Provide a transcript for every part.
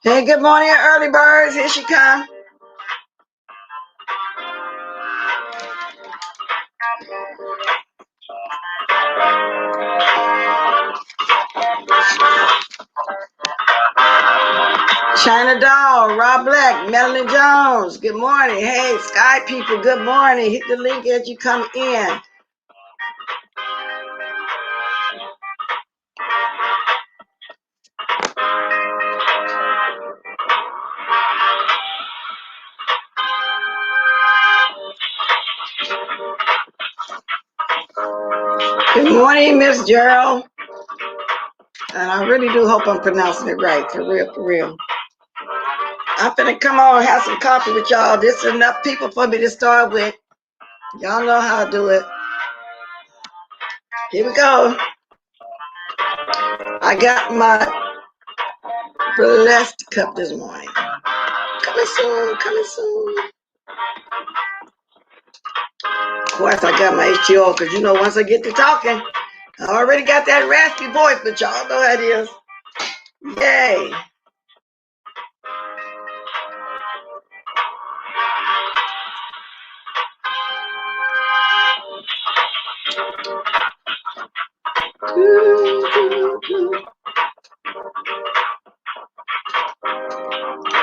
Hey, good morning, early birds. Here she come. China Doll, Rob Black, Melanie Jones. Good morning. Hey, Sky people. Good morning. Hit the link as you come in. Good morning, Miss Gerald. And I really do hope I'm pronouncing it right. For real, for real. I'm finna come on and have some coffee with y'all. This is enough people for me to start with. Y'all know how to do it. Here we go. I got my blessed cup this morning. Coming soon, coming soon. Of course, I got my HTO because you know once I get to talking, I already got that raspy voice, but y'all know how it is. Yay.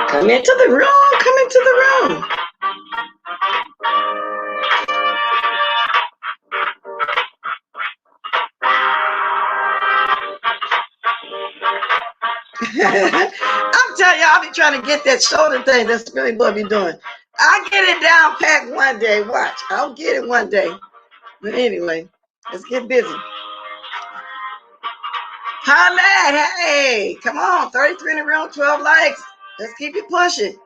Come into the room, come into the room. I'm telling you, I'll be trying to get that shoulder thing. That's really what I'm doing. I'll get it down packed one day. Watch. I'll get it one day. But anyway, let's get busy. Holla, hey, come on. 33 in the room, 12 likes. Let's keep it pushing.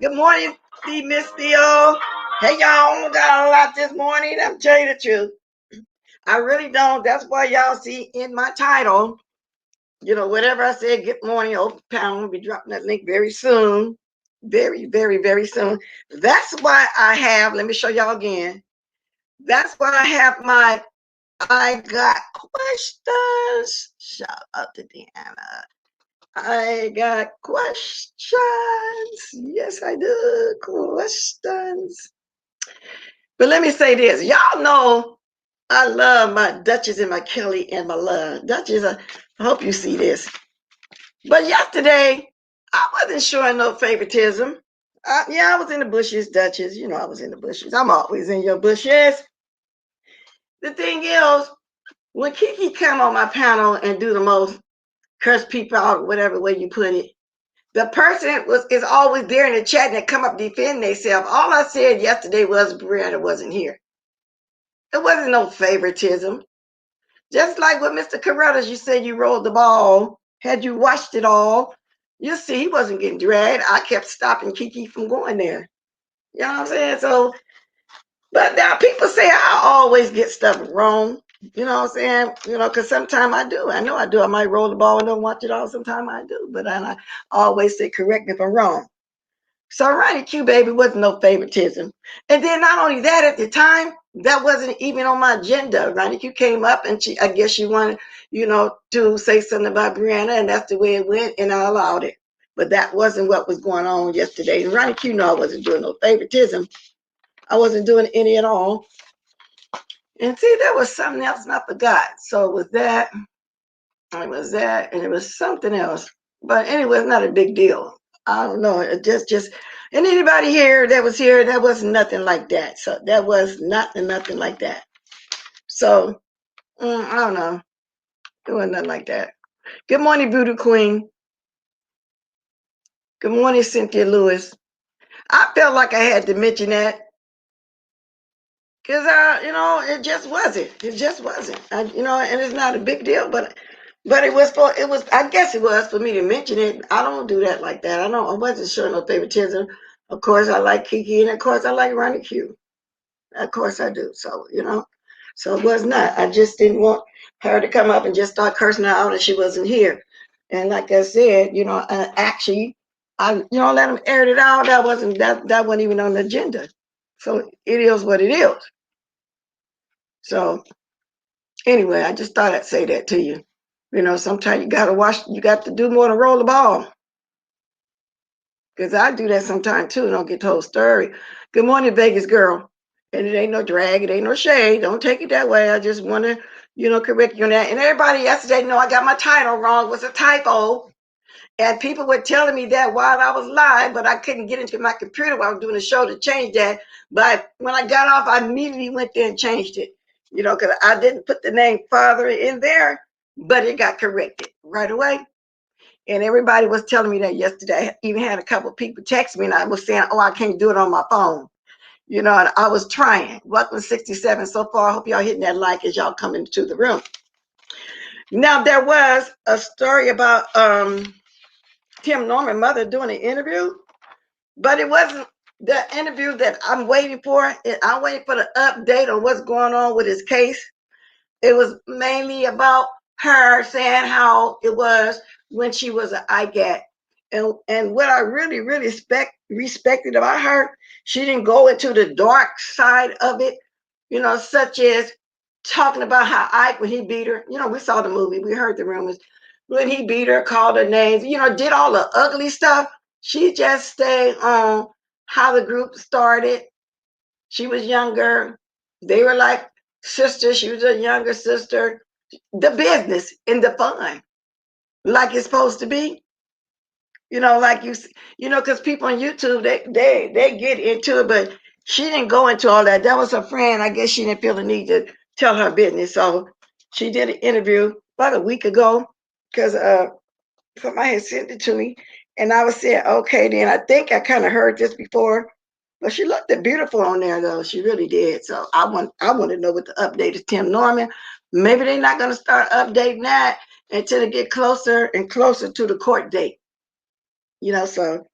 Good morning, Miss Theo. Hey, y'all, got a lot this morning. I'm telling you the truth. I really don't. That's why y'all see in my title, you know, whatever I said, good morning, open panel. We'll be dropping that link very soon. Very, very, very soon. That's why I have, let me show y'all again. That's why I have my I got questions. Shout out to Deanna. I got questions. Yes, I do. Questions. But let me say this. Y'all know I love my Duchess and my Kelly and my love. Duchess, I hope you see this. But yesterday, I wasn't showing no favoritism. I was in the bushes, Duchess. You know I was in the bushes. I'm always in your bushes. The thing is, when Kiki come on my panel and do the most curse people out, whatever way you put it, the person is always there in the chat and they come up defending themselves. All I said yesterday was Brianna wasn't here. It wasn't no favoritism. Just like with Mr. Carruthers, you said you rolled the ball. Had you watched it all, you see he wasn't getting dragged. I kept stopping Kiki from going there. You know what I'm saying? So, but now people say I always get stuff wrong. You know what I'm saying? You know, because sometimes I do. I know I do. I might roll the ball and don't watch it all. Sometimes I do. But I always say correct if I'm wrong. So Ronnie Q, baby, wasn't no favoritism. And then not only that, at the time, that wasn't even on my agenda. Ronnie Q came up and I guess she wanted, you know, to say something about Brianna, and that's the way it went, and I allowed it. But that wasn't what was going on yesterday. And Ronnie Q, no, I wasn't doing no favoritism. I wasn't doing any at all. And see, there was something else and I forgot. So it was that, and it was something else. But anyway, it's not a big deal. I don't know. It just, and anybody here that was here, that was nothing like that. So that was nothing like that. So I don't know. It was nothing like that. Good morning, Voodoo Queen. Good morning, Cynthia Lewis. I felt like I had to mention that because it just wasn't. It just wasn't. And it's not a big deal, but it was. I guess it was for me to mention it. I don't do that like that. I wasn't showing no favoritism. Of course, I like Kiki, and of course, I like Ronnie Q. Of course, I do. So it was not. I just didn't want her to come up and just start cursing her out, and she wasn't here. And like I said, actually, I let them air it out. That wasn't even on the agenda. So it is what it is. So anyway, I just thought I'd say that to you. Sometimes you got to do more than roll the ball. Because I do that sometimes too, and don't get told story. Good morning, Vegas girl. And it ain't no drag, it ain't no shade. Don't take it that way. I just want to, correct you on that. And everybody yesterday know I got my title wrong. It was a typo. And people were telling me that while I was live, but I couldn't get into my computer while I was doing the show to change that. But when I got off, I immediately went there and changed it, because I didn't put the name Father in there, but it got corrected right away. And everybody was telling me that yesterday. I even had a couple of people text me and I was saying, oh, I can't do it on my phone. And I was trying. Welcome to 67 so far. I hope y'all hitting that like as y'all come into the room. Now, there was a story about Tim Norman mother doing an interview, but it wasn't the interview that I'm waiting for. I'm waiting for the update on what's going on with his case. It was mainly about her saying how it was when she was an IGAT. And what I really, really respected about her, she didn't go into the dark side of it, such as talking about how Ike, when he beat her, we saw the movie, we heard the rumors, when he beat her, called her names, did all the ugly stuff. She just stayed on how the group started. She was younger. They were like sisters. She was a younger sister. The business and the fun, like it's supposed to be. Like because people on YouTube they get into it, but she didn't go into all that. That was her friend. I guess she didn't feel the need to tell her business, so she did an interview about a week ago because somebody had sent it to me, and I was saying, okay, then I think I kind of heard this before, but she looked beautiful on there though. She really did. So I want to know what the update is. Tim Norman. Maybe they're not going to start updating that until they get closer and closer to the court date. So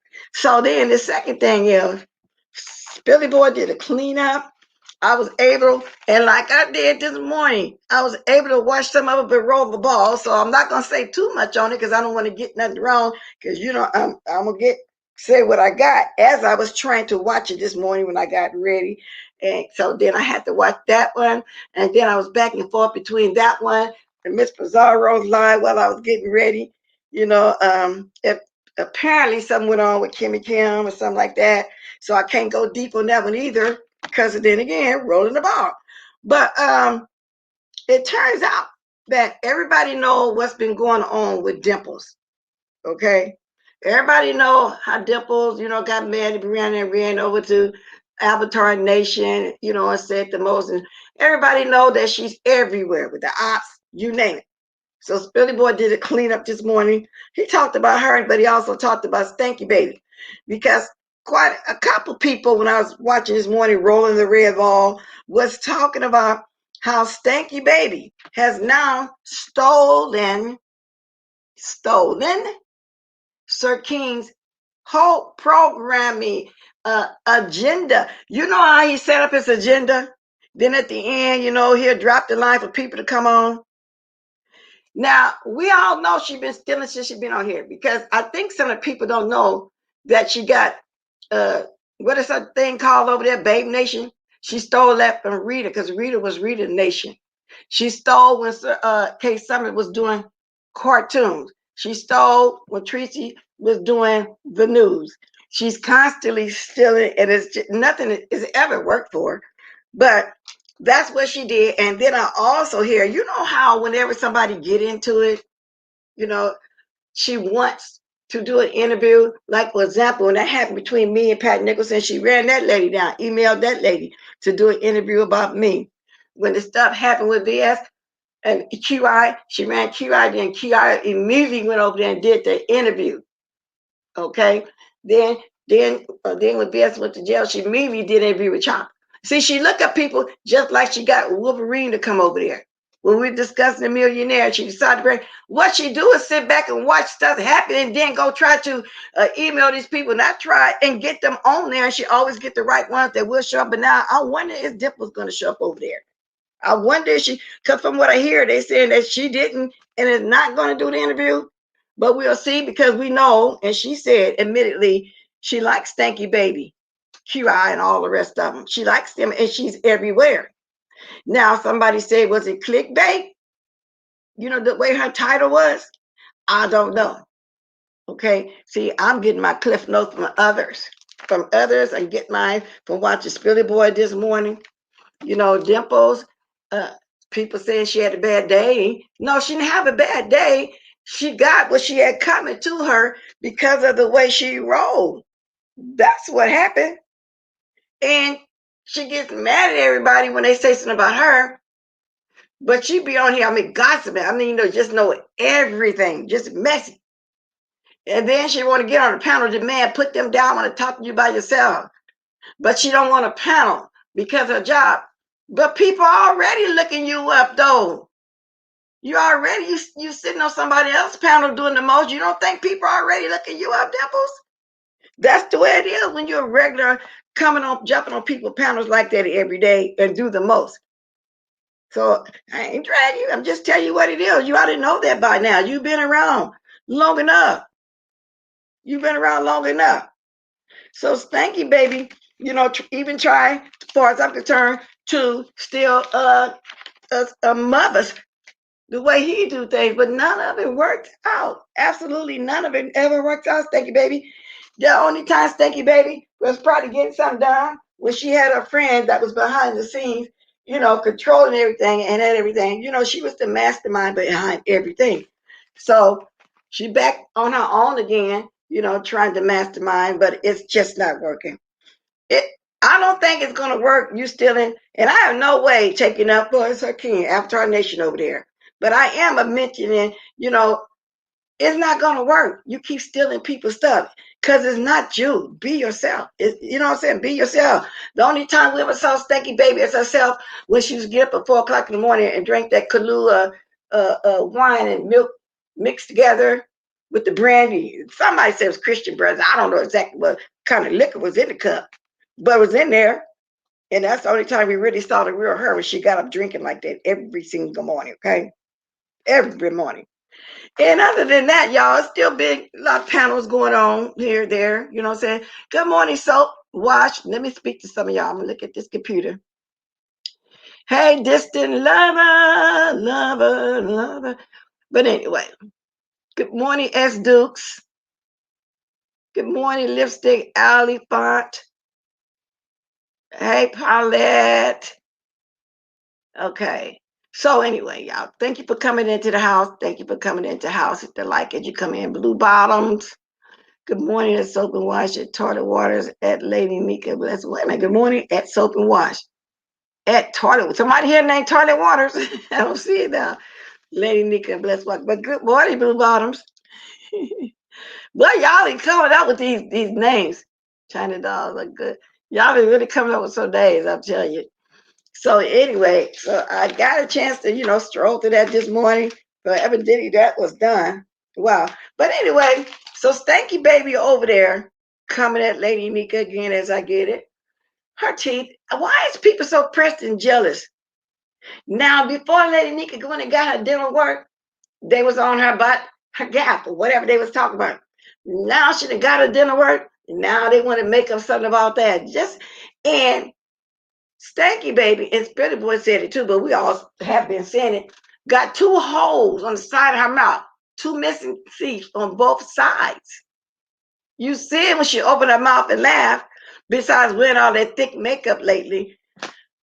then the second thing is Billy Boy did a cleanup. I was able, and like I did this morning, I was able to watch some of it but roll the ball. So I'm not gonna say too much on it because I don't want to get nothing wrong. Because I'm gonna say what I got as I was trying to watch it this morning when I got ready. And so then I had to watch that one, and then I was back and forth between that one and Miss Pizarro's live while I was getting ready. If apparently something went on with Kimmy Kim or something like that, so I can't go deep on that one either because then again, rolling the ball. But it turns out that everybody knows what's been going on with Dimples. Okay, everybody know how Dimples, got mad at Brianna and ran over to Avatar Nation, and said the most. And everybody know that she's everywhere with the ops, you name it. So Spilly Boy did a cleanup this morning. He talked about her, but he also talked about Stanky Baby, because quite a couple people, when I was watching this morning, Rolling the Red Ball, was talking about how Stanky Baby has now stolen Sir King's whole programming agenda. You know how he set up his agenda? Then at the end, he'll drop the line for people to come on. Now, we all know she's been stealing since she's been on here, because I think some of the people don't know that she got, what is that thing called over there, Babe Nation? She stole that from Rita, because Rita was Rita Nation. She stole when Kay Summit was doing cartoons. She stole when Tracy was doing the news. She's constantly stealing, and it's just, nothing is ever worked for her. But That's what she did. And then I also hear, you know how whenever somebody get into it, you know, she wants to do an interview. Like, for example, when that happened between me and Pat Nicholson, she ran that lady down, emailed that lady to do an interview about me. When the stuff happened with VS and QI, she ran QI, then QI immediately went over there and did the interview. Okay. Then then when VS went to jail, she immediately did an interview with Chop. See, she looked at people just like she got Wolverine to come over there. When we were discussing the millionaire, she decided to bring what she do is sit back and watch stuff happen and then go try to email these people, not try and get them on there. And she always get the right ones that will show up. But now I wonder if Dimple's going to show up over there. I wonder if she, because from what I hear, they saying that she didn't and is not going to do the interview. But we'll see because we know, and she said admittedly, she likes Stanky Baby, QI, and all the rest of them. She likes them and she's everywhere. Now, somebody said, was it clickbait? You know, the way her title was? I don't know. Okay. See, I'm getting my cliff notes from others. I get mine from watching Spilly Boy this morning. You know, Dimples, people saying she had a bad day. No, she didn't have a bad day. She got what she had coming to her because of the way she rolled. That's what happened. And she gets mad at everybody when they say something about her. But she be on here, I mean, gossiping. I mean, you know, just know everything, just messy. And then she want to get on a panel, demand, put them down, want to talk to you by yourself. But she don't want a panel because of her job. But people are already looking you up, though. You already, you sitting on somebody else's panel doing the most. You don't think people are already looking you up, Dimples? That's the way it is when you're a regular coming on, jumping on people panels like that every day and do the most. So I ain't dragging you. I'm just telling you what it is. You ought to know that by now. You've been around long enough. You've been around long enough. So Stanky Baby, you know, even try, as far as I'm concerned, to still mothers the way he do things, but none of it worked out. Absolutely none of it ever worked out, Stanky Baby. The only time Stanky Baby was probably getting something done when she had her friend that was behind the scenes, you know, controlling everything and had everything. You know, she was the mastermind behind everything. So she back on her own again, you know, trying to mastermind, but it's just not working. It, I don't think it's gonna work. You still in, and I have no way taking up Boys Hakeem, Avatar Nation over there. But I am a mentioning, you know, it's not gonna work. You keep stealing people's stuff because it's not you. Be yourself. You know what I'm saying? Be yourself. The only time we ever saw Stanky Baby as herself when she was get up at 4 o'clock in the morning and drink that Kahlua wine and milk mixed together with the brandy. Somebody said it was Christian Brothers. I don't know exactly what kind of liquor was in the cup, but it was in there. And that's the only time we really saw the real her when she got up drinking like that every single morning, okay? Every morning. And other than that, y'all, it's still big, a lot of panels going on here, there, you know what I'm saying? Good morning, Soap Wash. Let me speak to some of y'all. I'm gonna look at this computer. Hey, distant lover, lover, lover. But anyway, good morning, S. Dukes. Good morning, Lipstick Alley Font. Hey, Paulette. Okay. So anyway, y'all, thank you for coming into the house. Thank you for coming into the house. Hit the like as you come in. Blue Bottoms. Good morning at Soap and Wash at Toilet Waters at Lady Mika. Bless. Wait a minute. Good morning at Soap and Wash at Toilet. Somebody here named Toilet Waters. I don't see it now. Lady Mika. Bless. But good morning, Blue Bottoms. But y'all be coming up with these names. China dolls are good. Y'all be really coming up with some days, I'm telling you. So anyway, so I got a chance to, you know, stroll through that this morning. So evidently that was done. Wow. But anyway, so Stanky Baby over there coming at Lady Mika again as I get it. Her teeth. Why is people so pressed and jealous? Now, before Lady Mika going and got her dental work, they was on her butt, her gap, or whatever they was talking about. Now she done got her dental work. Now they want to make up something about that. And Stanky Baby, and Spirit Boy said it too, but we all have been saying it, got 2 holes on the side of her mouth, 2 missing teeth on both sides. You see it when she opened her mouth and laughed, besides wearing all that thick makeup lately.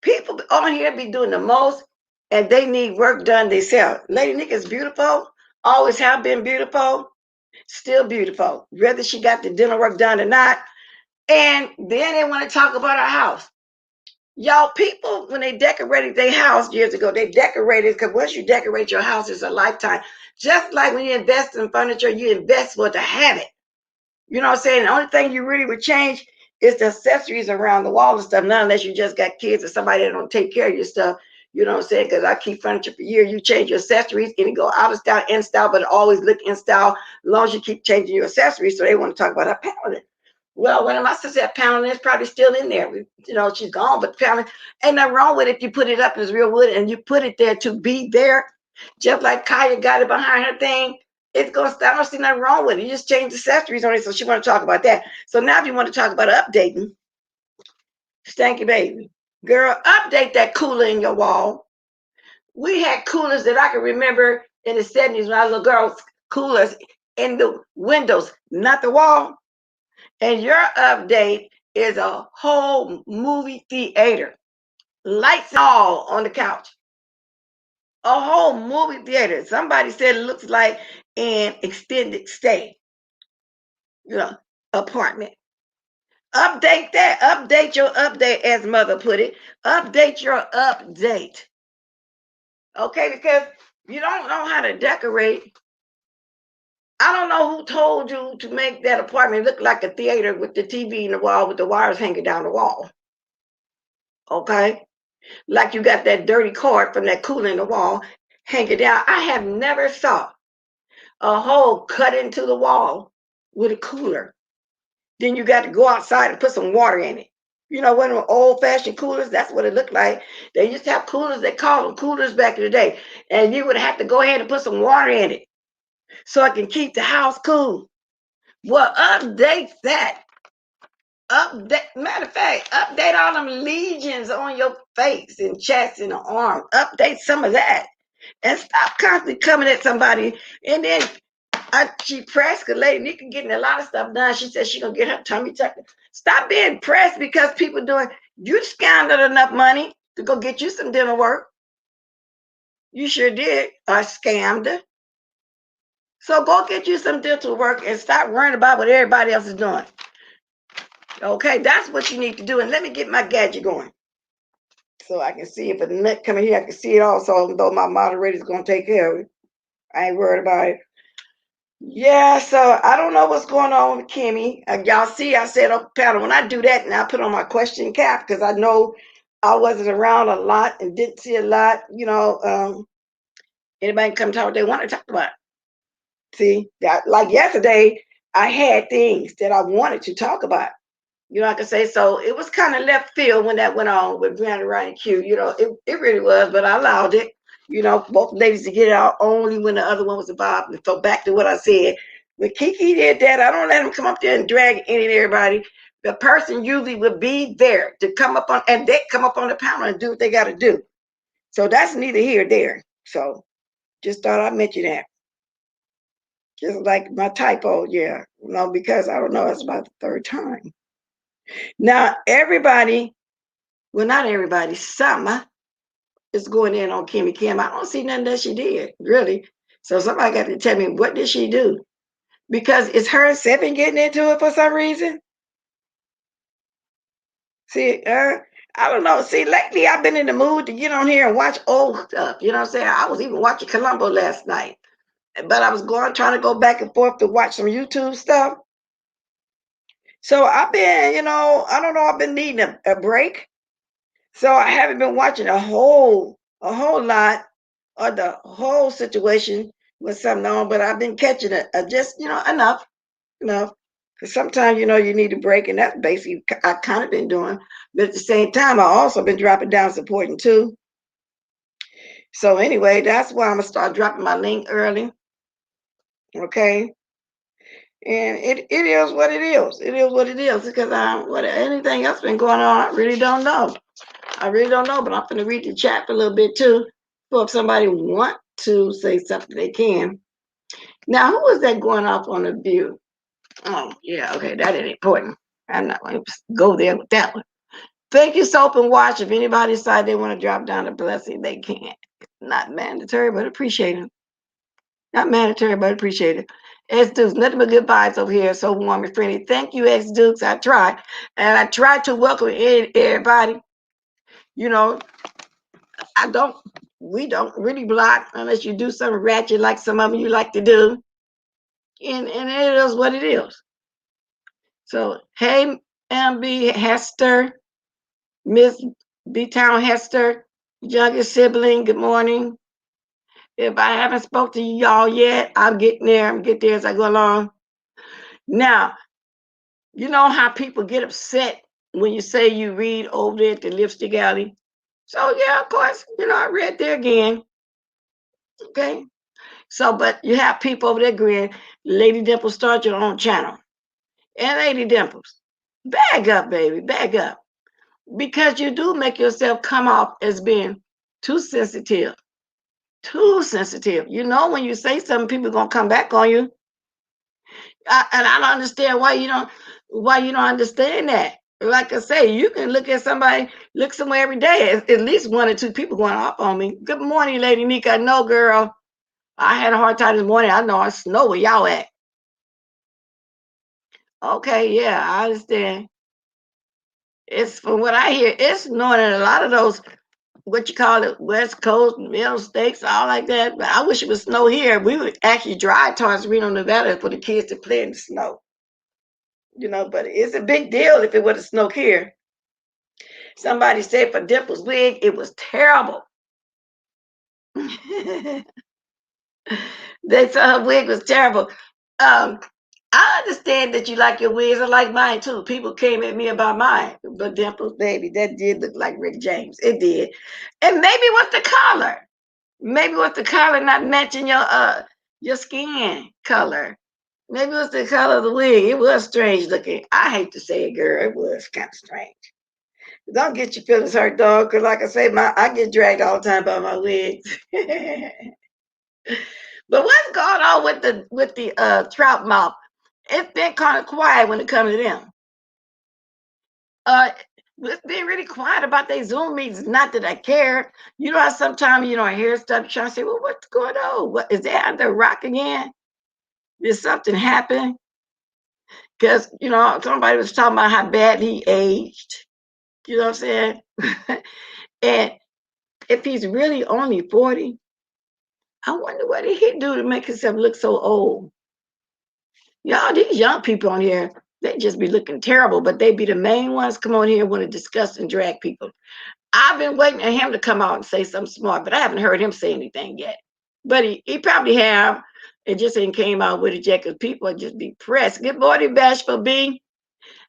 People on here be doing the most, and they need work done themselves. Lady Nick is beautiful, always have been beautiful, still beautiful, whether she got the dinner work done or not. And then they want to talk about our house. Y'all, people, when they decorated their house years ago, they decorated because once you decorate your house, it's a lifetime. Just like when you invest in furniture, you invest for to have it. You know what I'm saying? The only thing you really would change is the accessories around the wall and stuff, not unless you just got kids or somebody that don't take care of your stuff. You know what I'm saying? Because I keep furniture for years. You change your accessories and it go out of style, in style, but it always look in style as long as you keep changing your accessories. So they want to talk about our paneling. Well, when my sister had paneling, it's probably still in there. You know, she's gone, but paneling ain't nothing wrong with it if you put it up as real wood and you put it there to be there. Just like Kaya got it behind her thing, it's gonna stop. I don't see nothing wrong with it. You just change the accessories on it. So she want to talk about that. So now if you want to talk about updating, stanky baby. Girl, update that cooler in your wall. We had coolers that I can remember in the 70s when I was a little girl, coolers in the windows, not the wall. And your update is a whole movie theater. Lights all on the couch. A whole movie theater. Somebody said it looks like an extended stay, you know, apartment. Update that. Update your update, as mother put it. Update your update. Okay, because you don't know how to decorate. I don't know who told you to make that apartment look like a theater with the TV in the wall with the wires hanging down the wall. Okay? Like you got that dirty cord from that cooler in the wall hanging down. I have never saw a hole cut into the wall with a cooler. Then you got to go outside and put some water in it. You know, one of them old-fashioned coolers, that's what it looked like. They used to have coolers, they called them coolers back in the day. And you would have to go ahead and put some water in it so it can keep the house cool. Well, update that. Update, matter of fact, update all them lesions on your face and chest and the arm. Update some of that. And stop constantly coming at somebody. And then she pressed because Lady Nika getting a lot of stuff done. She said she gonna get her tummy tucked. Stop being pressed because people doing. You scoundreled enough money to go get you some dental work. You sure did. Or scammed her. So go get you some dental work and stop worrying about what everybody else is doing. Okay, that's what you need to do. And let me get my gadget going so I can see it. But the next coming here, I can see it also. Though my moderator's gonna take care of it, I ain't worried about it. Yeah, so I don't know what's going on with Kimmy. Y'all see, I said on panel when I do that, and I put on my question cap because I know I wasn't around a lot and didn't see a lot. You know, anybody come talk, they want to talk about. See, like yesterday, I had things that I wanted to talk about. You know, I can say so. It was kind of left field when that went on with Brianna Ryan Q. You know, it really was, but I allowed it. You know, both ladies to get it out only when the other one was involved. And so back to what I said, when Kiki did that, I don't let him come up there and drag any and everybody. The person usually would be there to come up on, and they come up on the panel and do what they got to do. So that's neither here nor there. So just thought I'd mention that. Just like my typo, yeah. You know, because I don't know, it's about the third time. Now, everybody, well, not everybody, some is going in on Kimmy Kim. I don't see nothing that she did, really. So somebody got to tell me, what did she do? Because it's her and Seven getting into it for some reason. See, I don't know. See, lately I've been in the mood to get on here and watch old stuff. You know what I'm saying? I was even watching Columbo last night. But I was trying to go back and forth to watch some YouTube stuff. So I've been, you know, I don't know, I've been needing a break. So I haven't been watching a whole lot of the whole situation with something on, but I've been catching it just, you know, enough. Because sometimes, you know, you need a break, and that's basically I kind of been doing. But at the same time, I also been dropping down supporting too. So anyway, that's why I'm gonna start dropping my link early. Okay. And it is what it is. It is what it is because what anything else been going on, I really don't know. I really don't know, but I'm going to read the chat for a little bit too. So if somebody want to say something, they can. Now, who is that going off on the view? Oh, yeah, okay, that is important. I'm not going to go there with that one. Thank you, Soap and Watch. If anybody decide they want to drop down a blessing, they can. Not mandatory, but appreciate it. Not mandatory, but appreciate it. X Dukes, nothing but good vibes over here. So warm and friendly. Thank you, X Dukes. I try. And I try to welcome everybody. You know, we don't really block unless you do something ratchet like some of you like to do. And it is what it is. So, hey, MB Hester, Miss B Town Hester, youngest sibling, good morning. If I haven't spoke to y'all yet, I'm getting there. I'm getting there as I go along. Now, you know how people get upset when you say you read over there at the Lipstick Alley? So, yeah, of course, I read there again. Okay. So, but you have people over there agreeing, Lady Dimples, start your own channel. And Lady Dimples, bag up, baby, bag up. Because you do make yourself come off as being too sensitive. Too sensitive. You know, when you say something, people are gonna come back on you. And I don't understand why you don't understand that. Like I say, you can look at somebody, look somewhere every day. At least one or two people going off on me. Good morning, Lady Nika. I know, girl. I had a hard time this morning. I know I snow where y'all at. Okay, yeah, I understand. It's from what I hear, it's snowing in a lot of those what you call it, West Coast, middle states, all like that. But I wish it would snow here. We would actually drive towards Reno, Nevada for the kids to play in the snow. But it's a big deal if it would have snowed here. Somebody said for Dimple's wig, it was terrible. They said her wig was terrible. I understand that you like your wigs. I like mine too. People came at me about mine, but Dimples, baby, that did look like Rick James. It did, and maybe with the collar. Maybe with the color not matching your skin color. Maybe it was the color of the wig. It was strange looking. I hate to say it, girl. It was kind of strange. Don't get your feelings hurt, dog. Cause like I say, I get dragged all the time by my wigs. But what's going on with the trout mouth? It's been kind of quiet when it comes to them. It's been really quiet about their Zoom meetings. Not that I care. You know how sometimes I hear stuff trying to say, well, what's going on? What is that under rock again? Did something happen? Because somebody was talking about how bad he aged. You know what I'm saying? And if he's really only 40, I wonder what did he do to make himself look so old? Y'all, these young people on here, they just be looking terrible, but they be the main ones come on here and want to discuss and drag people. I've been waiting for him to come out and say something smart, but I haven't heard him say anything yet. But he probably have. It just ain't came out with it yet because people are just depressed. Good morning, Bashful B.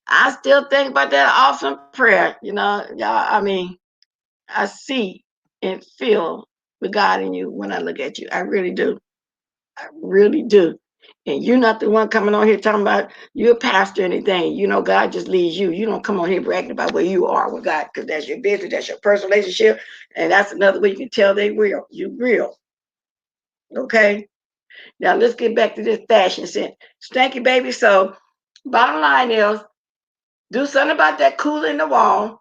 I still think about that awesome prayer. Y'all, I mean, I see and feel the God in you when I look at you. I really do. I really do. And you're not the one coming on here talking about you're a pastor or anything. God just leads you. You don't come on here bragging about where you are with God because that's your business, that's your personal relationship. And that's another way you can tell they real. You real. Okay? Now let's get back to this fashion sense. Stanky baby. So bottom line is do something about that cooler in the wall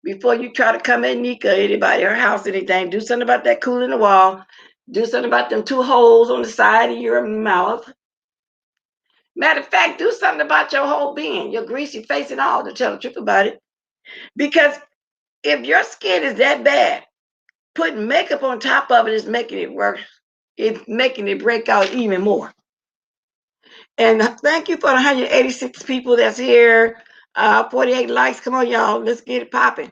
before you try to come at Nika, anybody, her house, anything. Do something about that cooler in the wall. Do something about them 2 holes on the side of your mouth. Matter of fact, do something about your whole being, your greasy face and all, to tell the truth about it. Because if your skin is that bad, putting makeup on top of it is making it worse. It's making it break out even more. And thank you for the 186 people that's here. 48 likes. Come on, y'all. Let's get it popping.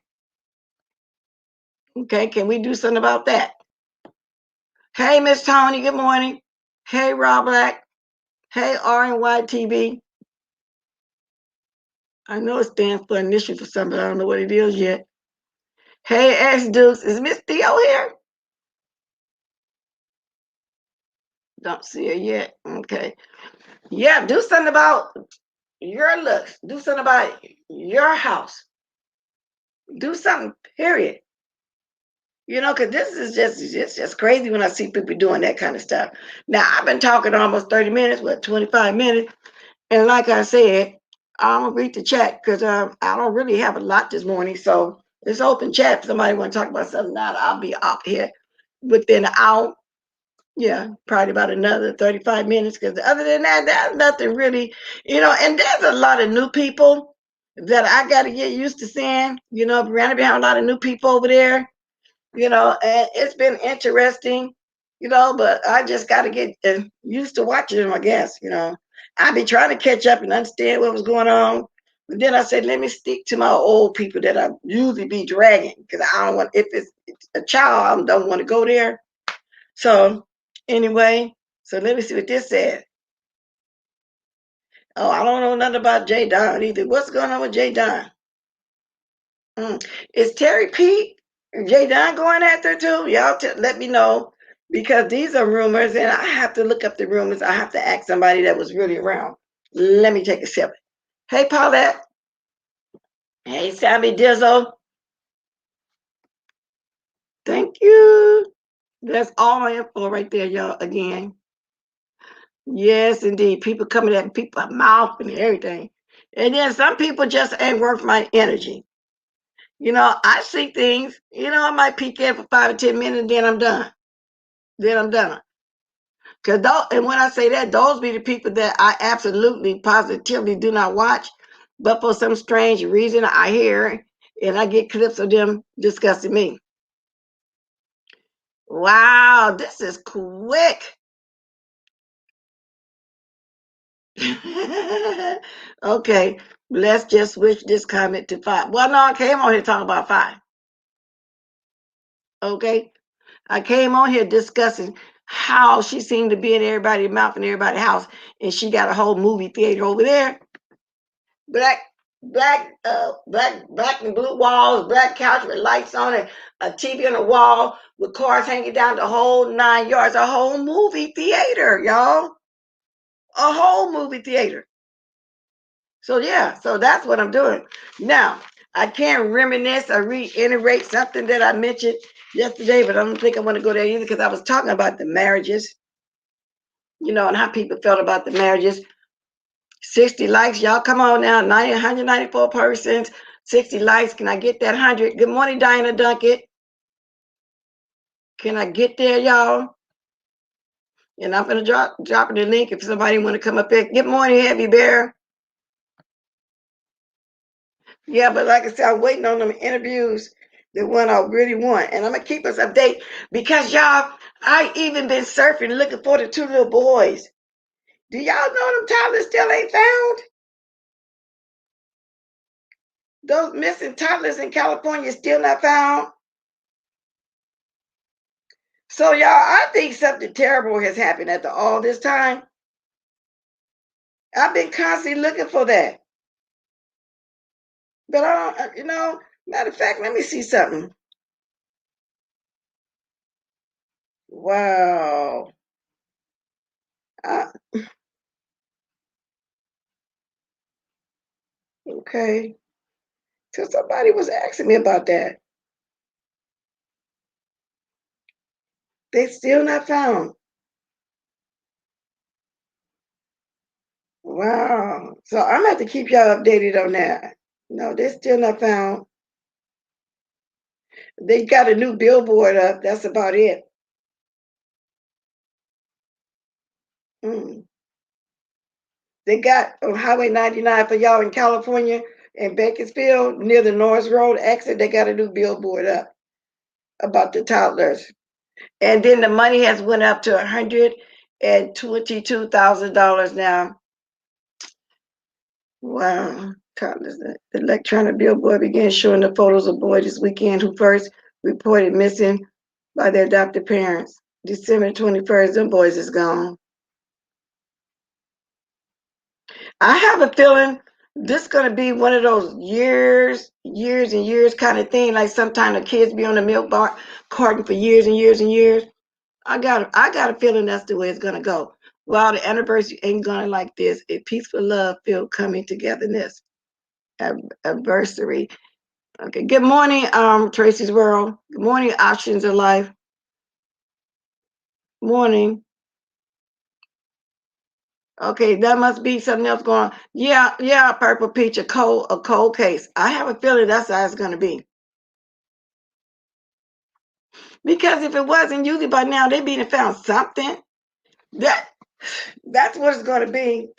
Okay, can we do something about that? Hey, Miss Tony, good morning. Hey, Rob Black. Hey, RNYTV. I know it stands for initial for something, but I don't know what it is yet. Hey, X Dukes. Is Miss Theo here? Don't see her yet. Okay. Yeah, do something about your looks. Do something about your house. Do something, period. Because this is it's just crazy when I see people doing that kind of stuff. Now, I've been talking almost 30 minutes, 25 minutes. And like I said, I'm gonna read the chat because I don't really have a lot this morning, so it's open chat. If somebody want to talk about something now, I'll be out here within an hour. Yeah, probably about another 35 minutes. Because other than that, there's nothing really, And there's a lot of new people that I got to get used to seeing. Around a lot of new people over there. And it's been interesting, but I just got to get used to watching them, I guess. I be trying to catch up and understand what was going on. But then I said, let me stick to my old people that I usually be dragging because I don't want, if it's a child, I don't want to go there. So, anyway, so let me see what this said. Oh, I don't know nothing about Jay Don either. What's going on with Jay Don? Is Terry Pete and Jay Don going after too? Y'all let me know because these are rumors and I have to look up the rumors. I have to ask somebody that was really around. Let me take a sip. Hey, Paulette. Hey, Sammy Dizzle. Thank you. That's all my info right there, y'all. Again. Yes, indeed. People coming at people's mouth and everything. And then some people just ain't worth my energy. I see things, I might peek in for 5 or 10 minutes and then I'm done. Then I'm done. And when I say that, those be the people that I absolutely positively do not watch. But for some strange reason I hear and I get clips of them discussing me. Wow, this is quick. Okay, let's just switch this comment to 5. Well, no, I came on here talking about 5. Okay, I came on here discussing how she seemed to be in everybody's mouth and everybody's house, and she got a whole movie theater over there. Black and blue walls, black couch with lights on it, a TV on the wall with cars hanging down the whole 9 yards, a whole movie theater, y'all. A whole movie theater. So yeah, so that's what I'm doing. Now, I can't reminisce or reiterate something that I mentioned yesterday, but I don't think I want to go there either because I was talking about the marriages, and how people felt about the marriages. 60 likes, y'all come on now, 194 persons, 60 likes. Can I get that 100? Good morning, Diana Dunkett. Can I get there, y'all? And I'm going to drop the link if somebody want to come up there. Good morning, Heavy Bear. Yeah, but like I said, I'm waiting on them interviews, the one I really want. And I'm going to keep us updated because, y'all, I even been surfing looking for the 2 little boys. Do y'all know them toddlers still ain't found? Those missing toddlers in California still not found. So, y'all, I think something terrible has happened after all this time. I've been constantly looking for that. But I don't, matter of fact, let me see something. Wow. Okay. So somebody was asking me about that. They still not found. Wow. So I'm gonna have to keep y'all updated on that. No, they're still not found. They got a new billboard up. That's about it. Mm. They got on Highway 99 for y'all in California in Bakersfield near the Norris Road exit. They got a new billboard up about the toddlers. And then the money has went up to $122,000 now. Wow. Toddlers. The electronic billboard began showing the photos of boys this weekend who first reported missing by their adopted parents. December 21st, them boys is gone. I have a feeling this is going to be one of those years and years kind of thing. Like sometimes the kids be on the milk bar carton for years and years and years. I got a feeling that's the way it's gonna go. Well, the anniversary ain't gonna like this. A peaceful love filled coming togetherness. Anniversary. Okay. Good morning, Tracy's World. Good morning, Options of Life. Morning. Okay, that must be something else going on. Yeah, Purple Peach, a cold case. I have a feeling that's how it's going to be. Because if it wasn't, usually by now they'd be found something. That's what it's going to be.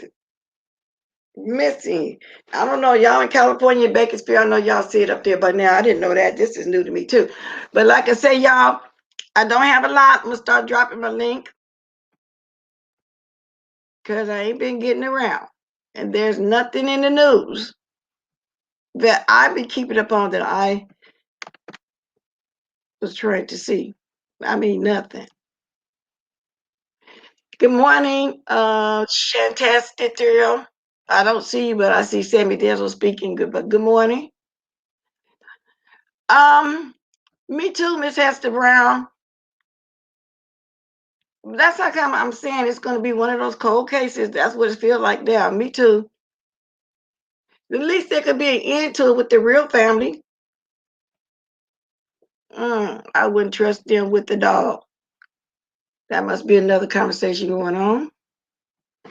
Missing. I don't know. Y'all in California, Bakersfield, I know y'all see it up there by now. I didn't know that. This is new to me too. But like I say, y'all, I don't have a lot. I'm going to start dropping my link because I ain't been getting around. And there's nothing in the news that I've been keeping up on that I was trying to see. I mean, nothing. Good morning, Shantastic. I don't see you, but I see Sammy Dizzle speaking. But good morning. Me too, Miss Hester Brown. That's how come I'm saying it's going to be one of those cold cases. That's what it feels like there. Me too. At least there could be an end to it with the real family. I wouldn't trust them with the dog. That must be another conversation going on.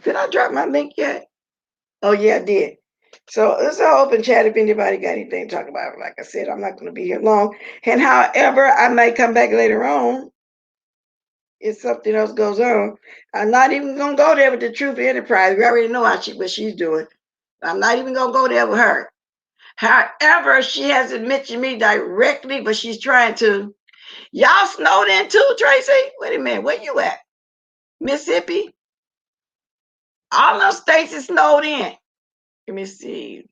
Did I drop my link yet? Oh, yeah, I did. So it's an open chat if anybody got anything to talk about. Like I said, I'm not going to be here long. And however, I might come back later on if something else goes on. I'm not even going to go there with the Truth Enterprise. We already know what she's doing. I'm not even going to go there with her. However, she hasn't mentioned me directly, but she's trying to. Y'all snowed in too, Tracy? Wait a minute. Where you at? Mississippi? All those states is snowed in. Let me see.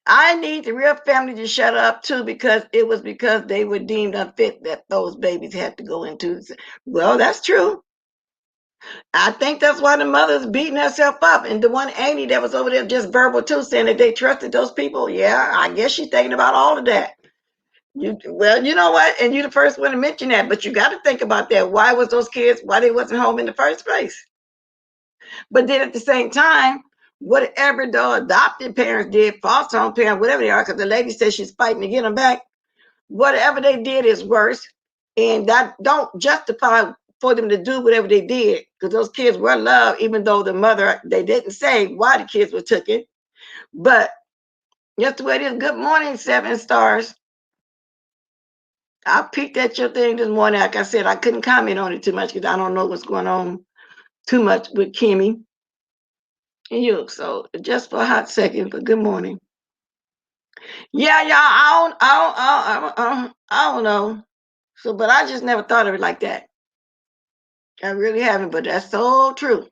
I need the real family to shut up too because it was because they were deemed unfit that those babies had to go into. Well, that's true. I think that's why the mother's beating herself up. And the one Amy that was over there just verbal too, saying that they trusted those people. Yeah, I guess she's thinking about all of that. Well, you know what? And you're the first one to mention that, but you got to think about that. Why was those kids, why they wasn't home in the first place? But then at the same time, whatever the adopted parents did, foster home parents, whatever they are, because the lady says she's fighting to get them back, whatever they did is worse. And that don't justify for them to do whatever they did, because those kids were loved, even though the mother, they didn't say why the kids were taken. But just the way it is. Good morning, 7 stars. I peeked at your thing this morning. Like I said, I couldn't comment on it too much because I don't know what's going on too much with Kimmy and you. So just for a hot second, but good morning. Yeah, y'all, I don't know. So, but I just never thought of it like that. I really haven't, but that's so true.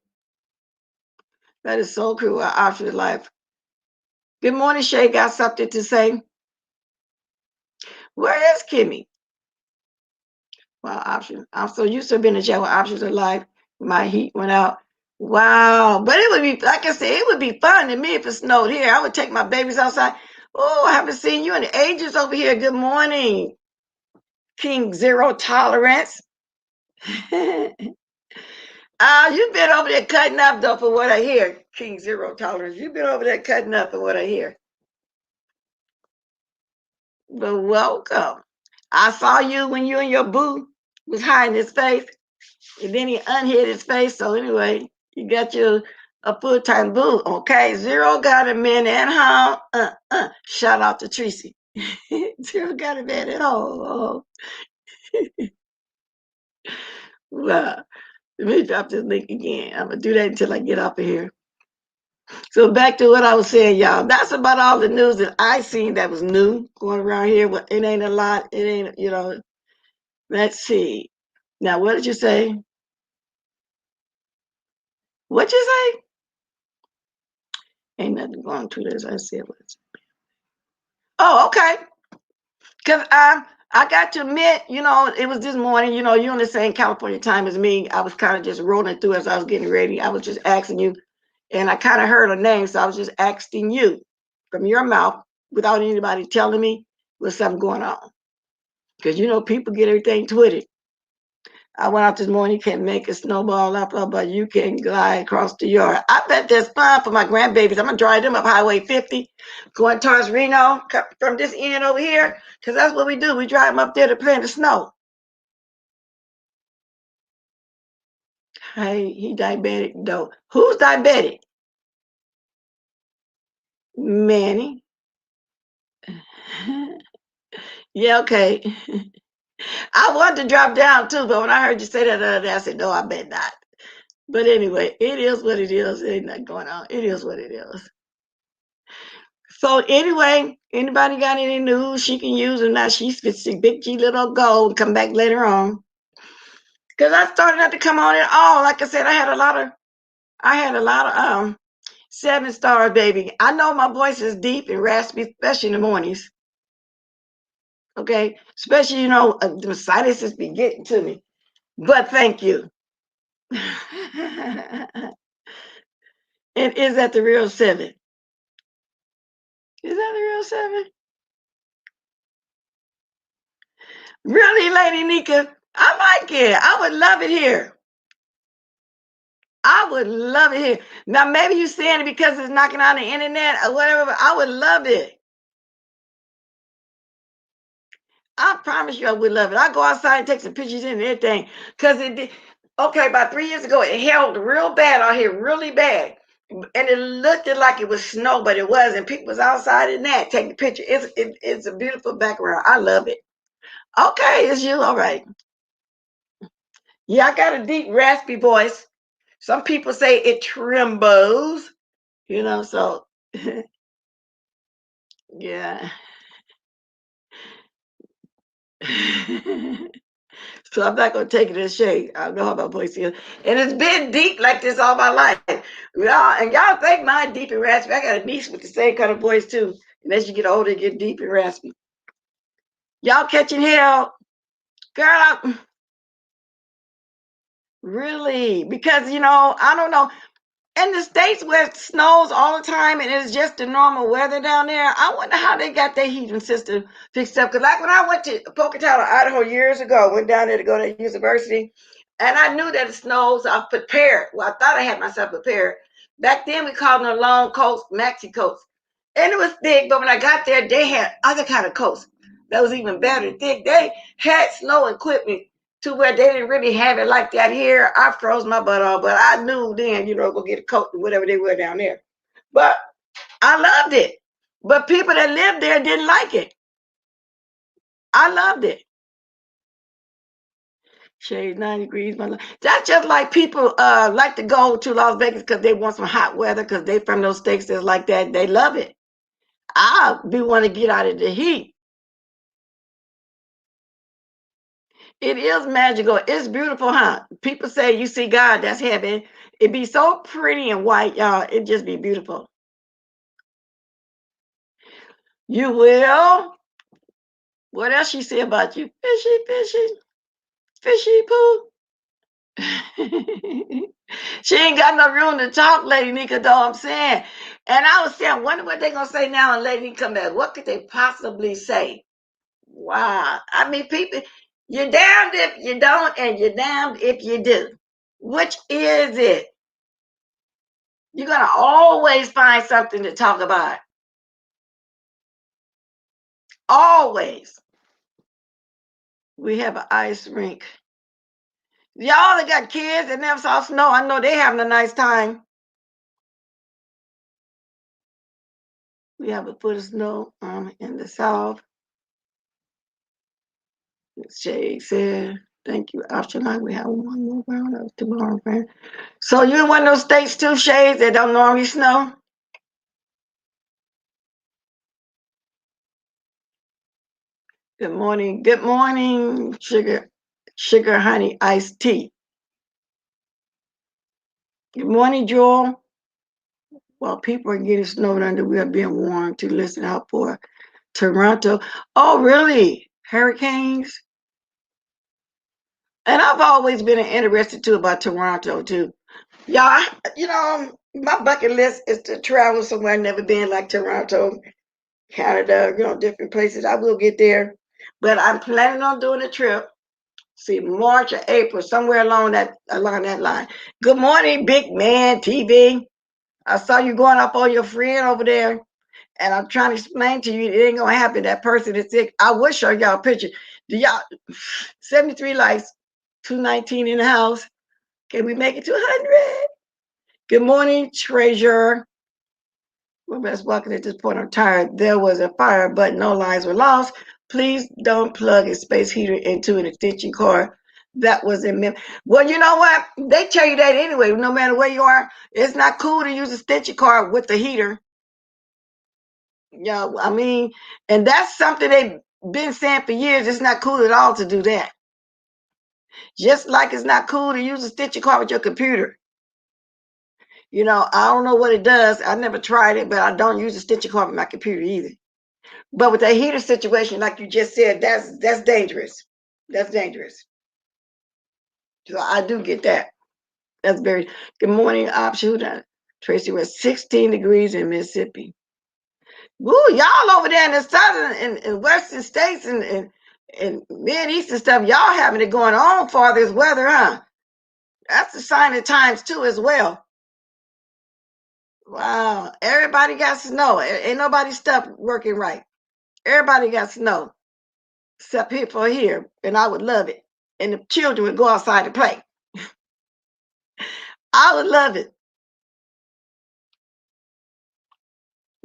That is so true. After life. Good morning, Shay. Got something to say? Where is Kimmy? Well, options. I'm so used to being in jail with options of life. My heat went out. Wow. But it would be, like I said, it would be fun to me if it snowed here. I would take my babies outside. Oh, I haven't seen you in the ages over here. Good morning, King Zero Tolerance. You've been over there cutting up, though, for what I hear, King Zero Tolerance. You've been over there cutting up for what I hear. But welcome. I saw you when you and your boo was hiding his face, and then he unhid his face. So anyway, you got your a full-time boo. Okay, Zero got a man at home. Shout out to Tracy. Zero got a man at home. Well, let me drop this link again. I'm gonna do that until I get off of here. So back to what I was saying, y'all. That's about all the news that I seen that was new going around here. Well, it ain't a lot. It ain't, Let's see. Now, what did you say? What you say? Ain't nothing going to this. I said what? Oh, okay. Because I got to admit, it was this morning. You're on the same California time as me. I was kind of just rolling through as I was getting ready. I was just asking you, and I kind of heard a name, so I was just asking you from your mouth without anybody telling me was something going on. Because people get everything twisted. I went out this morning. You can't make a snowball up, but you can glide across the yard. I bet that's fun for my grandbabies. I'm gonna drive them up Highway 50, going towards Reno from this end over here, because that's what we do. We drive them up there to play in the snow. Hey, he diabetic though. Who's diabetic? Manny. Yeah, okay. I wanted to drop down too, but when I heard you say that the other day, I said, no, I bet not. But anyway, it is what it is. Ain't nothing going on. It is what it is. So anyway, anybody got any news she can use or not? She's big G little gold. Come back later on. Cause I started not to come on at all. Like I said, I had a lot of 7 stars, baby. I know my voice is deep and raspy, especially in the mornings. Okay, especially the sinuses be getting to me. But thank you. And is that the real 7? Is that the real 7? Really, Lady Nika? I like it. I would love it here. I would love it here. Now, maybe you're saying it because it's knocking on the internet or whatever, but I would love it. I promise you I would love it. I go outside and take some pictures and everything. Because it did. Okay, about 3 years ago, it held real bad out here, really bad. And it looked like it was snow, but it wasn't. People was outside in that taking picture. It's a beautiful background. I love it. Okay, it's you. All right. Yeah, I got a deep, raspy voice. Some people say it trembles, so yeah. So I'm not gonna take it as shade. I know how my voice is. And it's been deep like this all my life. Y'all think mine deep and raspy. I got a niece with the same kind of voice too. And as you get older, it get deep and raspy. Y'all catching hell? Girl, really? Because I don't know. In the States where it snows all the time and it's just the normal weather down there, I wonder how they got their heating system fixed up. Because like when I went to Pocatello, Idaho years ago, went down there to go to university, and I knew that it snows. So I prepared. Well, I thought I had myself prepared. Back then, we called them long coats, maxi coats. And it was thick, but when I got there, they had other kind of coats that was even better thick. They had snow equipment to where they didn't really have it like that here. I froze my butt off, but I knew then, go get a coat or whatever they wear down there. But I loved it. But people that lived there didn't like it. I loved it. Shade 9 degrees. That's just like people like to go to Las Vegas because they want some hot weather because they from those states that's like that. They love it. I be want to get out of the heat. It is magical. It's beautiful, huh? People say you see God, that's heaven. It be so pretty and white, y'all. It just be beautiful. You will? What else she say about you? Fishy, fishy, fishy poo. She ain't got no room to talk, Lady Nika, though, I'm saying. And I was saying, I wonder what they going to say now and Lady Nika come back. What could they possibly say? Wow. I mean, people, you're damned if you don't, and you're damned if you do. Which is it? You're going to always find something to talk about. Always. We have an ice rink. Y'all that got kids that never saw snow, I know they having a nice time. We have a foot of snow in the south. Shay said, thank you. After night, we have one more round of tomorrow, friend. So you in one of those states too, Shades, that don't normally snow? Good morning. Good morning, sugar honey iced tea. Good morning, Joel. While people are getting snowed under, we are being warned to listen out for Toronto. Oh, really? Hurricanes? And I've always been interested too about Toronto too. Yeah, my bucket list is to travel somewhere I've never been, like Toronto, Canada, different places. I will get there, but I'm planning on doing a trip. See, March or April, somewhere along that line. Good morning, big man TV. I saw you going up on your friend over there, and I'm trying to explain to you it ain't gonna happen. That person is sick. I will show y'all a picture. Do y'all 73 likes, 219 in the house? Can we make it to 100? Good morning, Treasure. We're best walking at this point. I'm tired. There was a fire, but no lives were lost. Please don't plug a space heater into an extension cord. That was in mem. Well, you know what? They tell you that anyway. No matter where you are, it's not cool to use a extension cord with the heater. Yeah, I mean, and that's something they've been saying for years. It's not cool at all to do that. Just like it's not cool to use a extension cord with your computer. You know, I don't know what it does. I never tried it, but I don't use a extension cord with my computer either. But with that heater situation, like you just said, that's dangerous. That's dangerous. So I do get that. That's very good morning, option. Tracy was 16 degrees in Mississippi. Woo, y'all over there in the southern and western states and mid-eastern stuff, y'all having it going on for this weather, huh? That's a sign of times too as well. Wow. Everybody got snow. Ain't nobody stuff working right. Everybody got snow. Except people here, and I would love it. And the children would go outside to play. I would love it.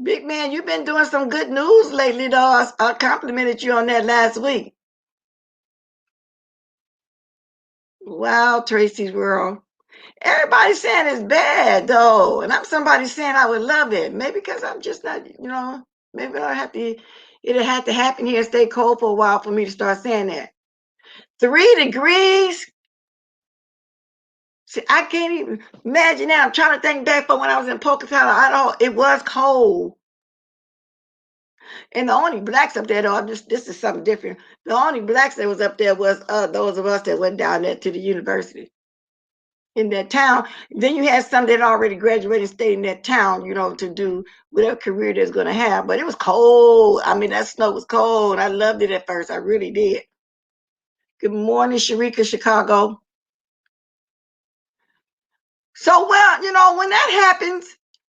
Big man, you've been doing some good news lately, though. I complimented you on that last week. Wow, Tracy's World. Everybody's saying it's bad, though. And I'm somebody saying I would love it. Maybe because I'm just not, maybe I have to, it'll have to happen here and stay cold for a while for me to start saying that. 3 degrees? See, I can't even imagine that. I'm trying to think back for when I was in Pocatello, Idaho. It was cold. And the only blacks up there, though, this is something different. The only blacks that was up there was those of us that went down there to the university in that town. Then you had some that already graduated and stayed in that town, to do whatever career they're going to have. But it was cold. I mean, that snow was cold. I loved it at first. I really did. Good morning, Sharika, Chicago. So, well, when that happens,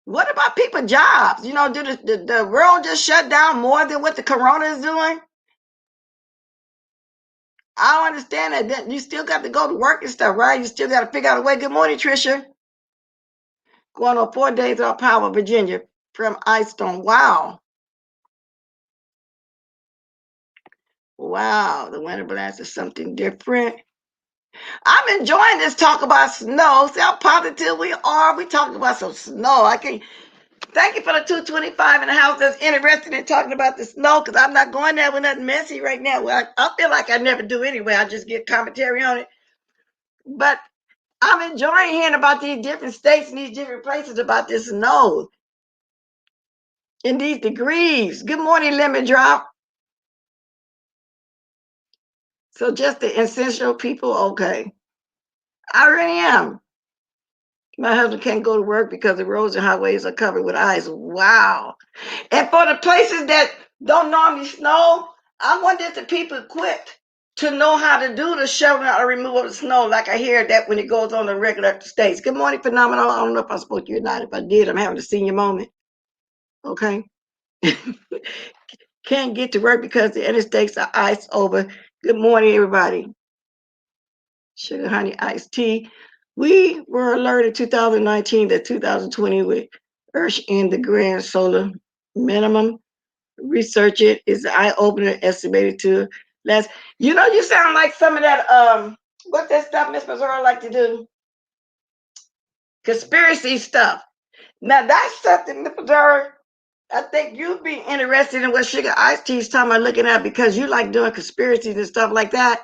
what about people's jobs? Do the world just shut down more than what the corona is doing? I don't understand that. You still got to go to work and stuff, right? You still got to figure out a way. Good morning, Tricia. Going on 4 days off power, Virginia from Ice Storm. Wow. Wow. The winter blast is something different. I'm enjoying this talk about snow. See how positive we are. We talking about some snow. I can't. Thank you for the 225 in the house that's interested in talking about the snow, because I'm not going there with nothing messy right now. Well, I feel like I never do anyway. I just get commentary on it. But I'm enjoying hearing about these different states and these different places about this snow in these degrees. Good morning, Lemon Drop. So just the essential people, okay. I really am. My husband can't go to work because the roads and highways are covered with ice. Wow. And for the places that don't normally snow, I wonder if the people equipped to know how to do the shoveling or removal of the snow, like I hear that when it goes on the regular states. Good morning, Phenomenal. I don't know if I spoke to you or not. If I did, I'm having a senior moment. Okay. Can't get to work because the interstates are ice over. Good morning, everybody. Sugar honey iced tea. We were alerted 2019 that 2020 would urge in the grand solar minimum. Research it is eye opener, estimated to last. You sound like some of that what's that stuff Miss Missouri like to do? Conspiracy stuff. Now that's something, Miss Missouri, I think you'd be interested in what Sugar Iced Tea is talking about looking at, because you like doing conspiracies and stuff like that.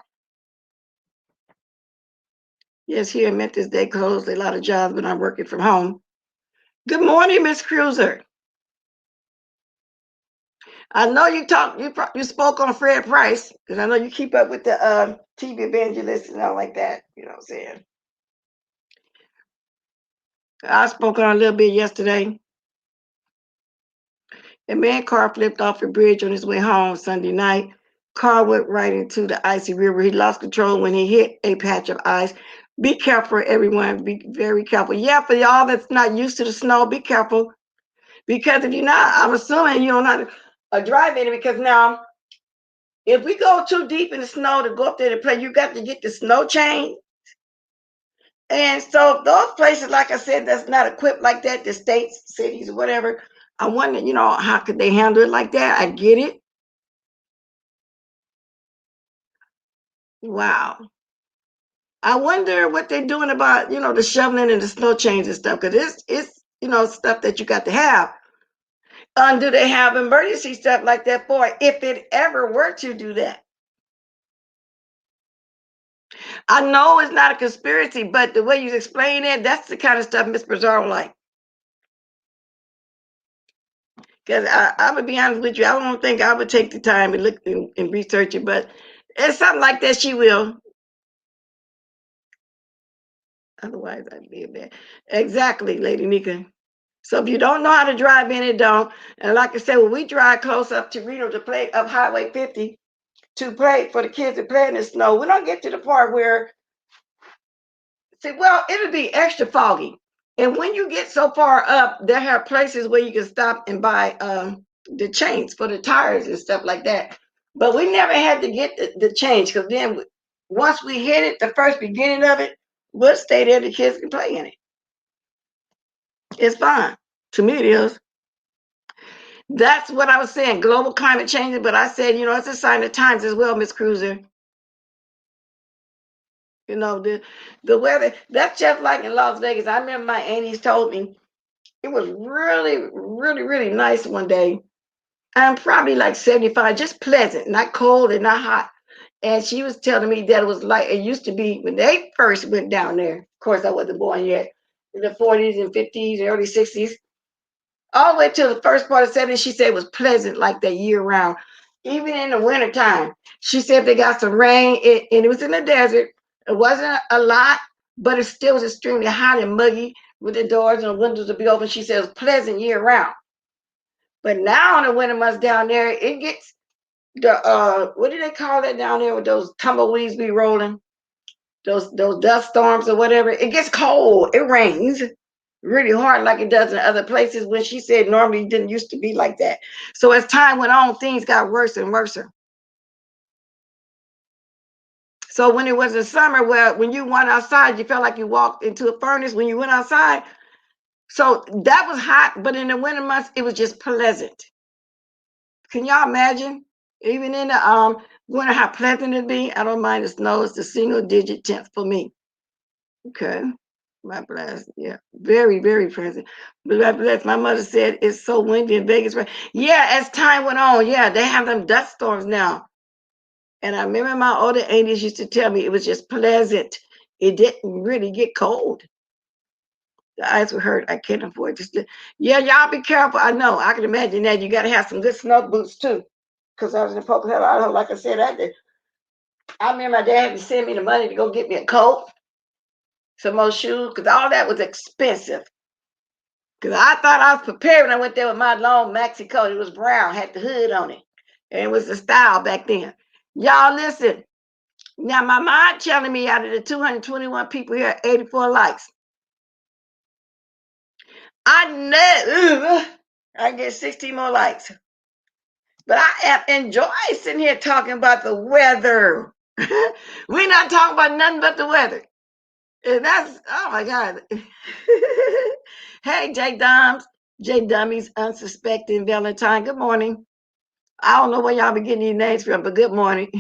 Yes, here in Memphis, they closed a lot of jobs, but I'm working from home. Good morning, Miss Cruiser. I know you spoke on Fred Price, because I know you keep up with the TV evangelists and all like that. You know what I'm saying? I spoke on a little bit yesterday. A man car flipped off a bridge on his way home Sunday night. Car went right into the icy river. He lost control when he hit a patch of ice. Be careful, everyone. Be very careful. Yeah, for y'all that's not used to the snow, be careful. Because if you're not, I'm assuming you don't know how to drive in it, because now, if we go too deep in the snow to go up there to play, you got to get the snow chain. And so those places, like I said, that's not equipped like that, the states, cities, or whatever. I wonder, how could they handle it like that? I get it. Wow. I wonder what they're doing about, the shoveling and the snow chains and stuff, because it's stuff that you got to have. Do they have emergency stuff like that for it, if it ever were to do that? I know it's not a conspiracy, but the way you explain it, that's the kind of stuff Miss Bizarro like. Because I'm gonna be honest with you, I don't think I would take the time and look and research it, but it's something like that she will. Otherwise, I'd be there. Exactly, Lady Nika. So if you don't know how to drive in it, don't. And like I said, when we drive close up to Reno to play up Highway 50 to play for the kids to play in the snow, we don't get to the part where, see, well, it'll be extra foggy. And when you get so far up, there are places where you can stop and buy the chains for the tires and stuff like that. But we never had to get the change, because then once we hit it, the first beginning of it, we'll stay there. The kids can play in it. It's fine. To me, it is. That's what I was saying. Global climate change. But I said, it's a sign of times as well, Miss Cruiser. The weather. That's just like in Las Vegas. I remember my aunties told me it was really, really, really nice one day. I'm probably like 75, just pleasant, not cold and not hot. And she was telling me that it was like it used to be when they first went down there. Of course, I wasn't born yet. In the 40s and 50s and early 60s, all the way to the first part of 70s, she said it was pleasant like that year round. Even in the wintertime, she said they got some rain, and it was in the desert. It wasn't a lot, but it still was extremely hot and muggy with the doors and the windows to be open. She said it was pleasant year round. But now in the winter months down there, it gets the what do they call that down there with those tumbleweeds be rolling? Those dust storms or whatever. It gets cold. It rains really hard like it does in other places, when she said normally it didn't used to be like that. So as time went on, things got worse and worse. So when it was in summer, where when you went outside, you felt like you walked into a furnace when you went outside. So that was hot, but in the winter months, it was just pleasant. Can y'all imagine? Even in the winter, how pleasant it'd be. I don't mind the snow. It's the single digit tenth for me. Okay. My bless. Yeah. Very, very pleasant. But bless. My mother said it's so windy in Vegas. Right? Yeah, as time went on, yeah, they have them dust storms now. And I remember my older aunties used to tell me it was just pleasant. It didn't really get cold. The eyes were hurt. I can't afford just to, yeah, y'all be careful. I know. I can imagine that. You got to have some good snow boots too. Because I was in Pocahontas, like I said, I remember my dad had to send me the money to go get me a coat, some more shoes, because all that was expensive. Because I thought I was prepared when I went there with my long maxi coat. It was brown, had the hood on it. And it was the style back then. Y'all listen. Now, my mom telling me out of the 221 people here, 84 likes. I know I get 16 more likes. But I am enjoying sitting here talking about the weather. We're not talking about nothing but the weather. And that's, oh my God. Hey, J Doms, J Dummies, Unsuspecting Valentine. Good morning. I don't know where y'all be getting these names from, but good morning.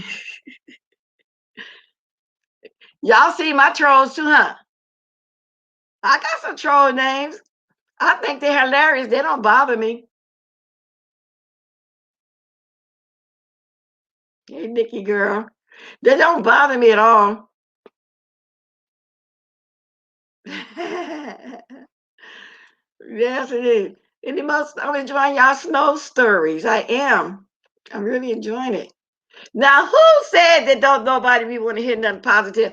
Y'all see my trolls too, huh? I got some troll names. I think they're hilarious. They don't bother me. Hey, Nikki girl. They don't bother me at all. Yes, it is. And the most, I'm enjoying y'all snow stories. I am. I'm really enjoying it. Now, who said that don't nobody be want to hear nothing positive?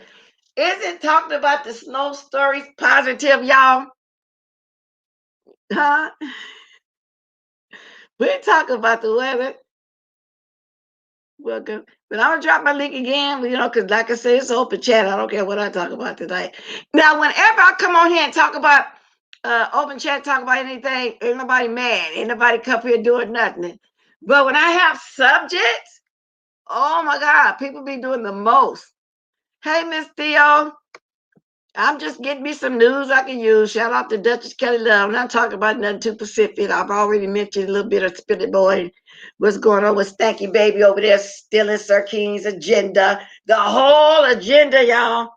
Isn't talking about the snow stories positive, y'all? Huh? We're talking about the weather. Welcome. But I'm gonna drop my link again, because like I said, it's open chat. I don't care what I talk about tonight. Now, whenever I come on here and talk about open chat, talk about anything, ain't nobody mad. Ain't nobody come here doing nothing. But when I have subjects, oh my God, people be doing the most. Hey, Miss Theo. I'm just getting me some news I can use. Shout out to Duchess Kelly Love. I'm not talking about nothing too Pacific. I've already mentioned a little bit of Spirit Boy. What's going on with Stanky Baby over there stealing Sir King's agenda. The whole agenda, y'all.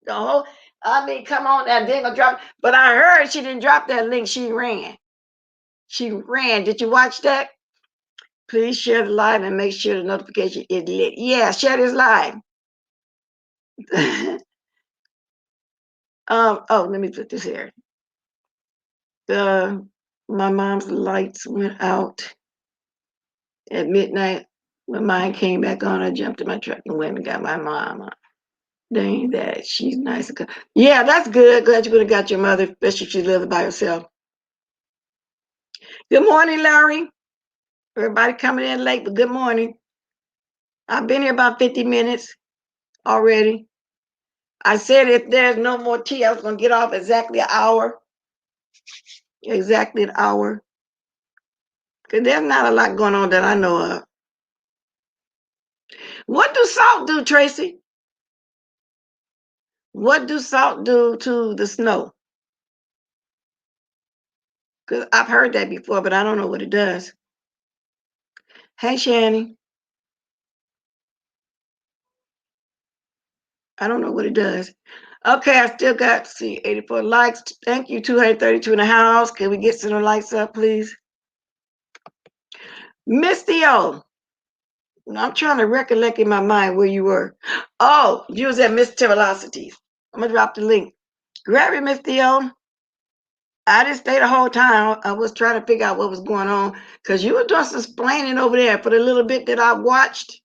The whole, I mean, come on now. They ain't gonna drop. But I heard she didn't drop that link. She ran. She ran. Did you watch that? Please share the live and make sure the notification is lit. Yeah, share this live. Oh, let me put this here. My mom's lights went out at midnight. When mine came back on, I jumped in my truck and went and got my mom. Dang that, she's nice. Yeah, that's good. Glad you could have got your mother, especially if she lives by herself. Good morning, Larry. Everybody coming in late, but good morning. I've been here about 50 minutes already. I said if there's no more tea, I was going to get off exactly an hour. Exactly an hour. Because there's not a lot going on that I know of. What do salt do, Tracy? What do salt do to the snow? Because I've heard that before, but I don't know what it does. Hey, Shani. I don't know what it does. Okay, I still got, see, 84 likes. Thank you, 232 in the house. Can we get some lights up, please? Miss Theo. I'm trying to recollect in my mind where you were. Oh, you was at Miss Velocities. I'm going to drop the link. Grab it, Miss Theo. I didn't stay the whole time. I was trying to figure out what was going on because you were just explaining over there for the little bit that I watched.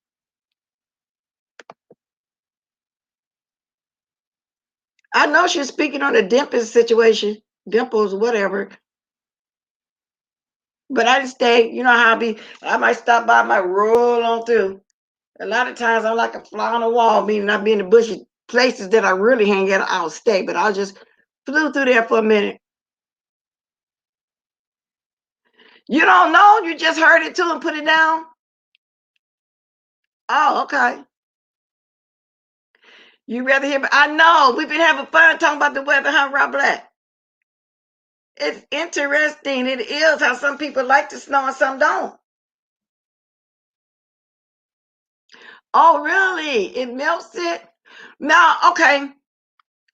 I know she's speaking on the Dimples situation, Dimples, whatever. But I just stay, you know how I might stop by, I might roll on through. A lot of times I'm like a fly on the wall, meaning I be in the bushy places that I really hang out, I'll stay, but I'll just flew through there for a minute. You don't know? You just heard it too and put it down? Oh, okay. You rather hear, I know, we've been having fun talking about the weather, huh, Rob Black? It's interesting. It is how some people like the snow and some don't. Oh, really? It melts it? No, okay.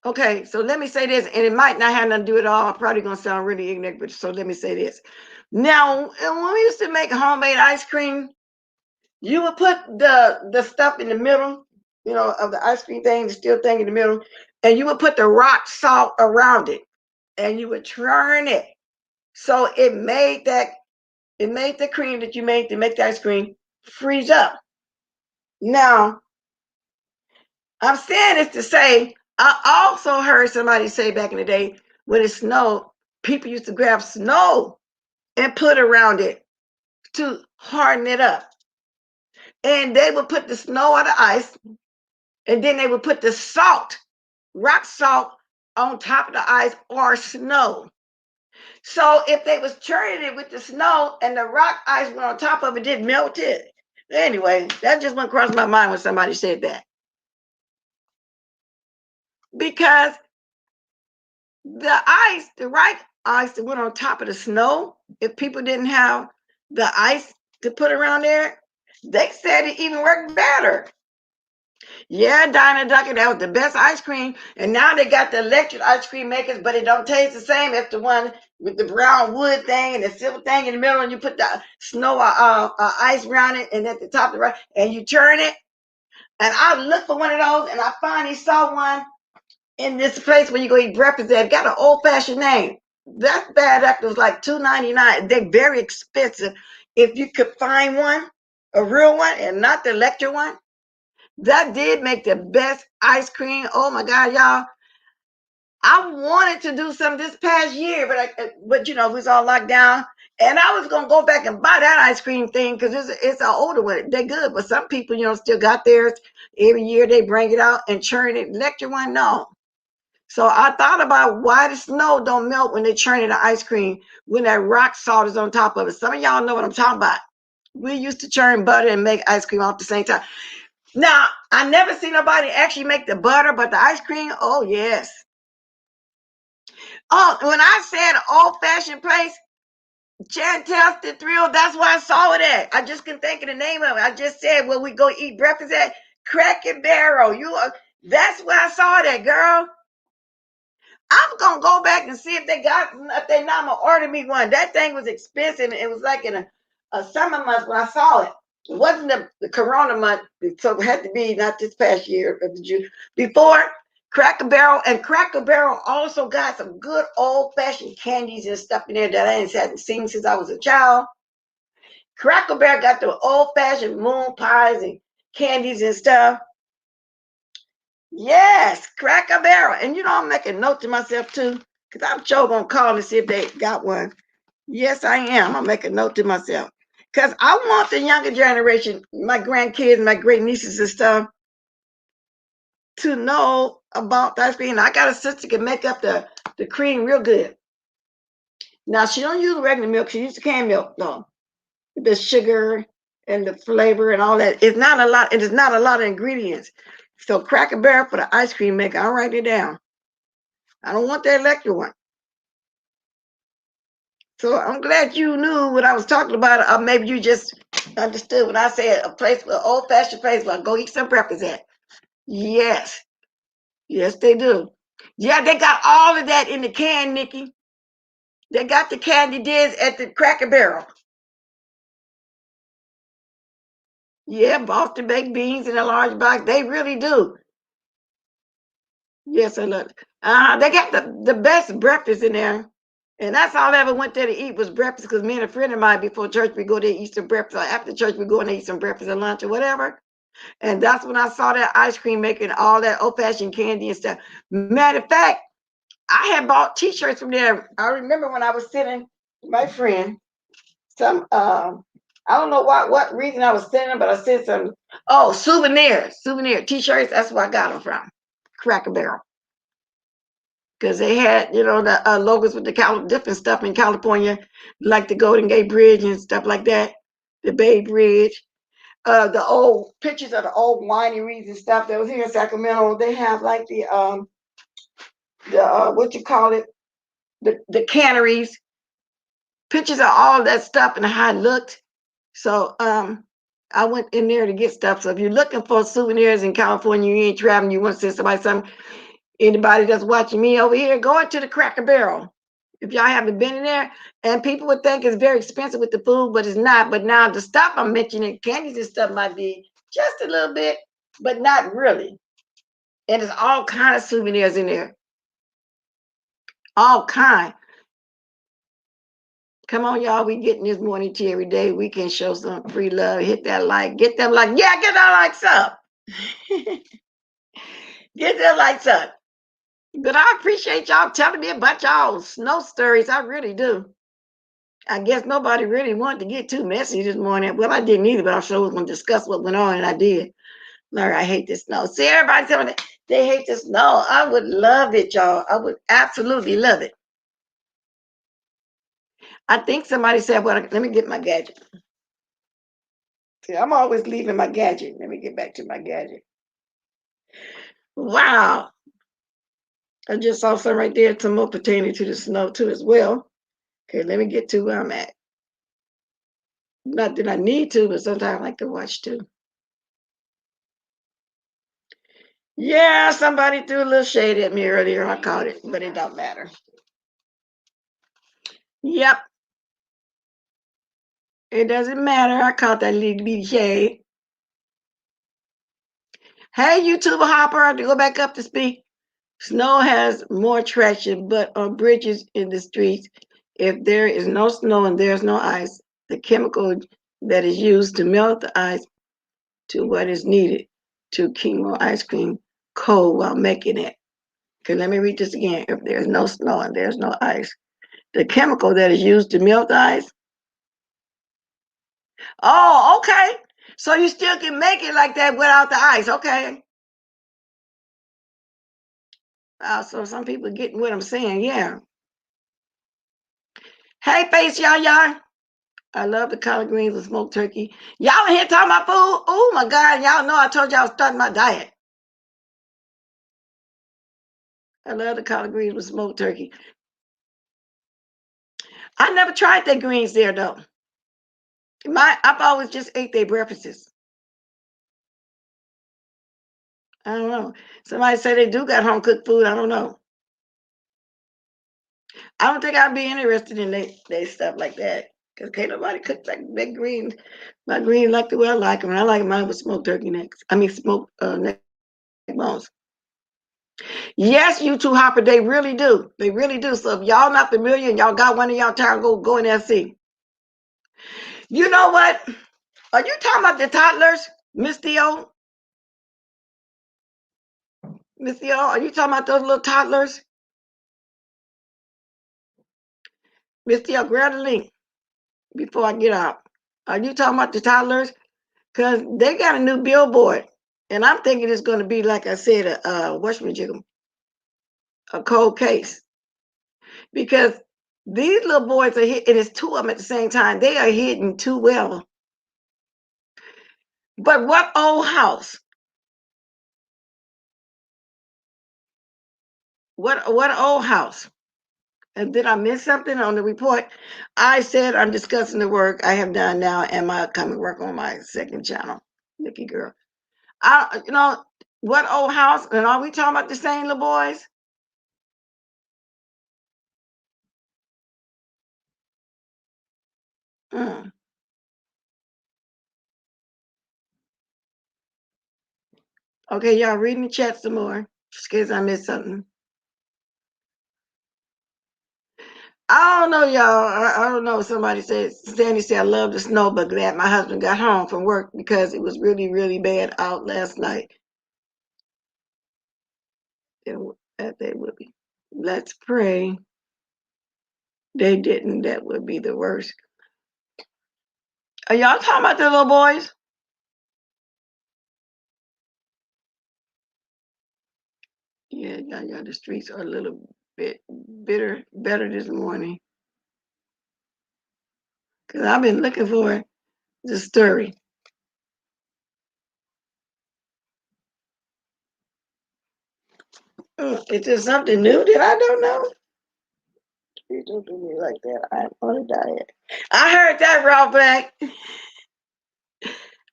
Okay, so let me say this, and it might not have nothing to do at all. I'm probably going to sound really ignorant, but so let me say this. Now, when we used to make homemade ice cream, you would put the stuff in the middle, you know, of the ice cream thing, the steel thing in the middle, and you would put the rock salt around it, and you would churn it. So it made the cream that you made to make the ice cream freeze up. Now, I'm saying this to say, I also heard somebody say back in the day when it snowed, people used to grab snow and put around it to harden it up. And they would put the snow on the ice, and then they would put the salt, rock salt, on top of the ice or snow. So if they was churning it with the snow and the rock ice went on top of it, didn't melt it. Anyway, that just went across my mind when somebody said that. Because the right ice that went on top of the snow, if people didn't have the ice to put around there, they said it even worked better. Yeah, Dinah Ducky, that was the best ice cream. And now they got the electric ice cream makers, but it don't taste the same as the one with the brown wood thing and the silver thing in the middle, and you put the snow ice around it, and at the top of the right, and you turn it. And I looked for one of those, and I finally saw one in this place where you go eat breakfast at. It got an old-fashioned name. That bad act was like $2.99. They're very expensive. If you could find one, a real one, and not the electric one, that did make the best ice cream. Oh my God, y'all. I wanted to do some this past year, but you know, it was all locked down. And I was gonna go back and buy that ice cream thing because it's an older one. They're good, but some people, you know, still got theirs. Every year they bring it out and churn it. Electric one, no. So I thought about why the snow don't melt when they churn the ice cream when that rock salt is on top of it. Some of y'all know what I'm talking about. We used to churn butter and make ice cream all at the same time. Now, I never see nobody actually make the butter, but the ice cream, oh yes. Oh, when I said old-fashioned place, Chantel's the Thrill, that's where I saw it at. I just couldn't think of the name of it. I just said where we go eat breakfast at Cracker Barrel. That's where I saw it at, girl. I'm gonna go back and see if they not gonna order me one. That thing was expensive. It was like in a summer month when I saw it. It wasn't the Corona month, so it had to be not this past year, but before Cracker Barrel. And Cracker Barrel also got some good old fashioned candies and stuff in there that I hadn't seen since I was a child. Cracker Barrel got the old fashioned moon pies and candies and stuff. Yes, Cracker Barrel. And I'm making note to myself too, because I'm sure gonna call and see if they got one. Yes, I am. I'm making note to myself. Because I want the younger generation, my grandkids, my great nieces and stuff, to know about ice cream. I got a sister can make up the cream real good. Now she don't use regular milk, she uses canned milk though. The sugar and the flavor and all that. It's not a lot, it is not a lot of ingredients. So Cracker Barrel for the ice cream maker, I'll write it down. I don't want the electric one. So I'm glad you knew what I was talking about, or maybe you just understood when I said a place, an old-fashioned place where I go eat some breakfast at. Yes, yes, they do. Yeah, they got all of that in the can, Nikki. They got the candy dish at the Cracker Barrel. Yeah, Boston baked beans in a large box. They really do. Yes, I love it. They got the best breakfast in there. And that's all I ever went there to eat was breakfast because me and a friend of mine before church, we go there eat some breakfast. Or after church, we go and eat some breakfast and lunch or whatever. And that's when I saw that ice cream making all that old-fashioned candy and stuff. Matter of fact, I had bought t-shirts from there. I remember when I was sitting with my friend, some I don't know what reason I was sending them, but I sent some souvenir t-shirts. That's where I got them from. Cracker Barrel. Because they had, the logos with the different stuff in California, like the Golden Gate Bridge and stuff like that, the Bay Bridge, the old pictures of the old wineries and stuff that was here in Sacramento. They have like the what you call it, the canneries, pictures of all that stuff and how it looked. So I went in there to get stuff. So if you're looking for souvenirs in California, you ain't traveling, you want to send somebody something. Anybody that's watching me over here, go into the Cracker Barrel. If y'all haven't been in there, and people would think it's very expensive with the food, but it's not. But now the stuff I'm mentioning, candies and stuff might be just a little bit, but not really. And there's all kind of souvenirs in there. All kind. Come on, y'all. We getting this morning tea every day. We can show some free love. Hit that like. Get them like. Yeah, get that likes up. Get them likes up. But I appreciate y'all telling me about y'all snow stories. I really do. I guess nobody really wanted to get too messy this morning. Well, I didn't either, but I sure was going to discuss what went on, and I did. Larry, I hate the snow. See, everybody telling me they hate the snow. I would love it, y'all. I would absolutely love it. I think somebody said, well, let me get my gadget. See, I'm always leaving my gadget. Let me get back to my gadget. Wow. I just saw some right there, some more pertaining to the snow, too, as well. Okay, let me get to where I'm at. Not that I need to, but sometimes I like to watch, too. Yeah, somebody threw a little shade at me earlier. I caught it, but it don't matter. Yep, it doesn't matter. I caught that little bitty shade. Hey, YouTuber Hopper, to go back up to speak. Snow has more traction, but on bridges in the streets, if there is no snow and there's no ice, the chemical that is used to melt the ice to what is needed to keep more ice cream cold while making it. Okay, let me read this again. If there's no snow and there's no ice, the chemical that is used to melt the ice. Oh, okay. So you still can make it like that without the ice. Okay. So some people getting what I'm saying. Yeah. Hey, Face Yaya. I love the collard greens with smoked turkey. Y'all in here talking about food? Oh my God, y'all know I told y'all I was starting my diet. I love the collard greens with smoked turkey. I never tried their greens there though. I've always just ate their breakfasts. I don't know. Somebody say they do got home cooked food. I don't know. I don't think I'd be interested in they stuff like that. Because can't nobody cook like big greens. My greens like the way I like them. I like mine with smoked turkey necks. I mean smoked neck bones. Yes, YouTube Hopper, they really do. They really do. So if y'all not familiar and y'all got one in y'all town, go in there and see. You know what? Are you talking about the toddlers, Miss Theo? Miss Theo, are you talking about those little toddlers? Miss Theo, grab the link before I get out. Are you talking about the toddlers? Because they got a new billboard. And I'm thinking it's going to be, like I said, a cold case. Because these little boys are hit, and it's two of them at the same time. They are hitting too well. But what old house? What old house? And did I miss something on the report? I said I'm discussing the work I have done now and my upcoming work on my second channel, Nikki Girl. What old house? And are we talking about the same little boys? Mm. Okay, y'all reading the chat some more, just in case I missed something. I don't know, y'all. I don't know. Somebody said, Sandy said, I love the snow, but glad my husband got home from work because it was really, really bad out last night. That they would be. Let's pray they didn't. That would be the worst. Are y'all talking about the little boys? Yeah, the streets are a little bit better this morning. Because I've been looking for the story. Is there something new that I don't know? Please don't do me like that. I'm on a diet. I heard that, Ralph Black.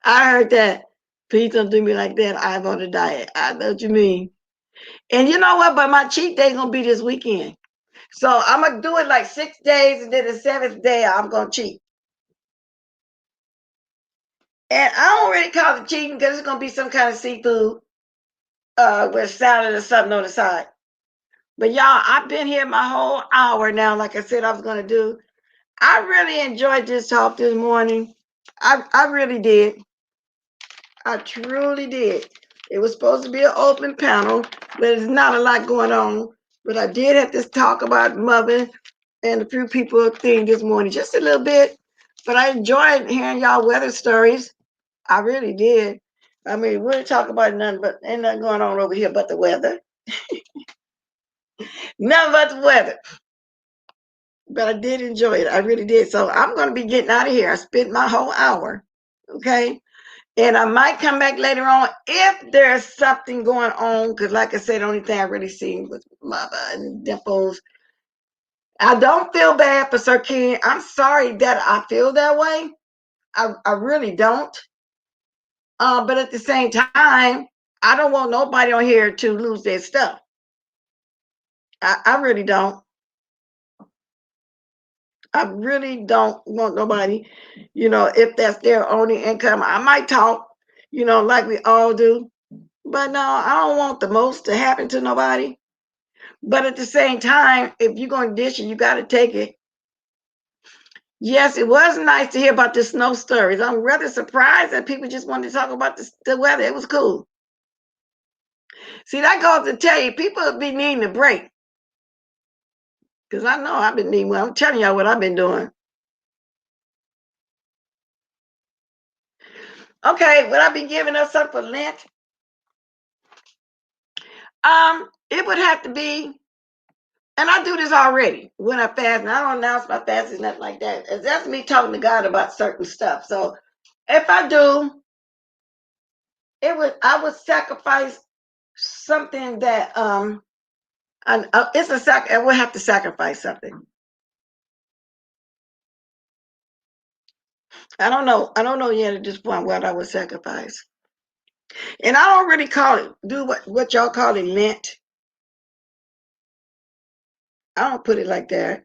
I heard that. Please don't do me like that. I'm on a diet. I know what you mean. And you know what? But my cheat day gonna be this weekend. So I'm gonna do it like 6 days, and then the 7th day I'm gonna cheat. And I don't really call it cheating because it's gonna be some kind of seafood with salad or something on the side. But y'all, I've been here my whole hour now, like I said I was gonna do. I really enjoyed this talk this morning. I really did. I truly did. It was supposed to be an open panel, but there's not a lot going on. But I did have to talk about mother and a few people thing this morning, just a little bit. But I enjoyed hearing y'all weather stories. I really did. I mean, we didn't talk about nothing, but ain't nothing going on over here but the weather. Nothing but the weather. But I did enjoy it. I really did. So I'm going to be getting out of here. I spent my whole hour. Okay. And I might come back later on if there's something going on. Because, like I said, the only thing I really seen was mother and dimples. I don't feel bad for Sir King. I'm sorry that I feel that way. I really don't. But at the same time, I don't want nobody on here to lose their stuff. I really don't. I really don't want nobody, if that's their only income. I might talk, like we all do. But no, I don't want the most to happen to nobody. But at the same time, if you're going to dish it, you got to take it. Yes, it was nice to hear about the snow stories. I'm rather surprised that people just wanted to talk about the weather. It was cool. See, that goes to tell you, people be needing a break. Because I know I've been needing one. I'm telling y'all what I've been doing. Okay, would I be giving us up for Lent? It would have to be And I do this already when I fast, and I don't announce my fast is nothing like that. That's me talking to God about certain stuff. So if I do, I would sacrifice something that it's a I would have to sacrifice something. I don't know yet at this point what I would sacrifice. And I don't really call it what y'all call it Lent. I don't put it like that.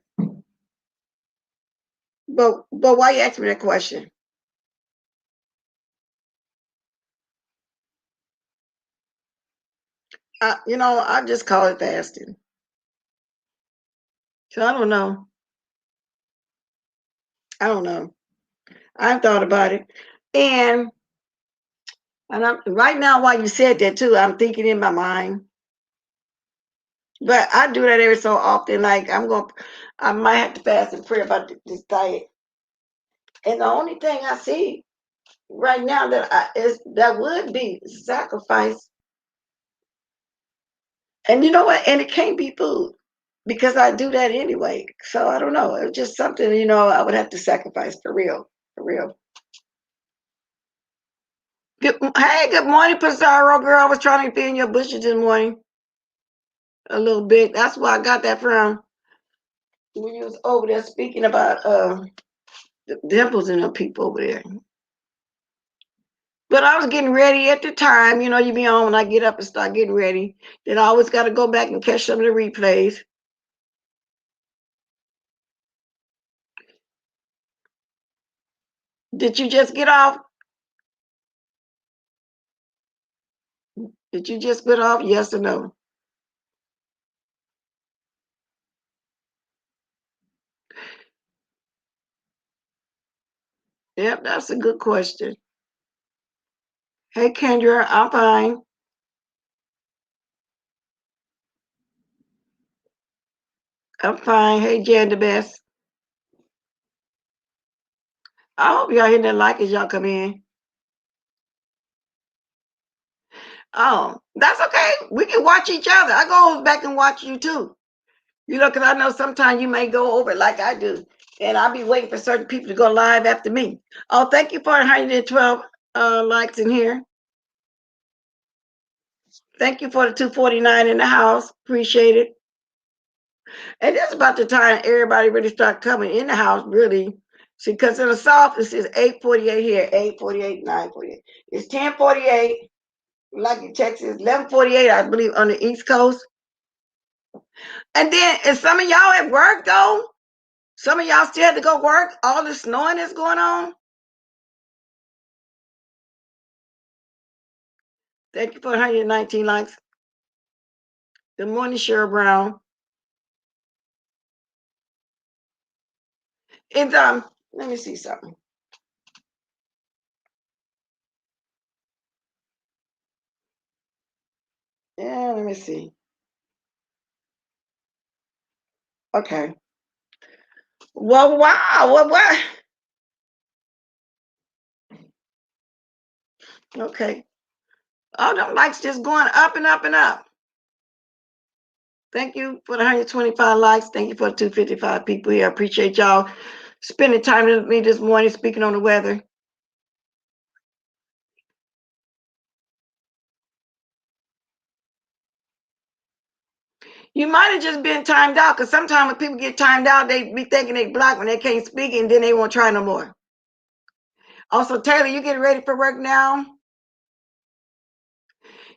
But why you ask me that question? I just call it fasting. So I don't know. I don't know. I've thought about it. And right now while you said that too, I'm thinking in my mind. But I do that every so often. Like I might have to fast and pray about this diet. And the only thing I see right now that would be sacrifice. And you know what? And it can't be food because I do that anyway. So I don't know. It's just something, I would have to sacrifice for real. For real. Hey, good morning, Pizarro girl. I was trying to be in your bushes this morning a little bit. That's where I got that from. When you was over there speaking about the dimples and the people over there. But I was getting ready at the time. You be on when I get up and start getting ready. Then I always got to go back and catch some of the replays. Did you just get off? Did you just get off? Yes or no? Yep, that's a good question. Hey, Kendra, I'm fine. I'm fine. Hey, Jan the best. I hope y'all hitting that like as y'all come in. Oh, that's okay. We can watch each other. I go back and watch you too. Because I know sometimes you may go over it like I do. And I'll be waiting for certain people to go live after me. Oh, thank you for 112 likes in here. Thank you for the 249 in the house. Appreciate it. And that's about the time everybody really start coming in the house, really. See, because in the South, it says 8:48 here, 8:48, 9:48. It's 10:48, like in Texas, 11:48, I believe, on the East Coast. And then, and some of y'all at work, though, some of y'all still had to go work, all the snowing that's going on. Thank you for 119 likes. Good morning, Cheryl Brown. And let me see something. Yeah, let me see. Okay. Well, wow. What? Okay. All them likes just going up and up and up. Thank you for the 125 likes. Thank you for the 255 people here. I appreciate y'all spending time with me this morning speaking on the weather. You might have just been timed out because sometimes when people get timed out, they be thinking they blocked when they can't speak and then they won't try no more. Also, Taylor, you getting ready for work now?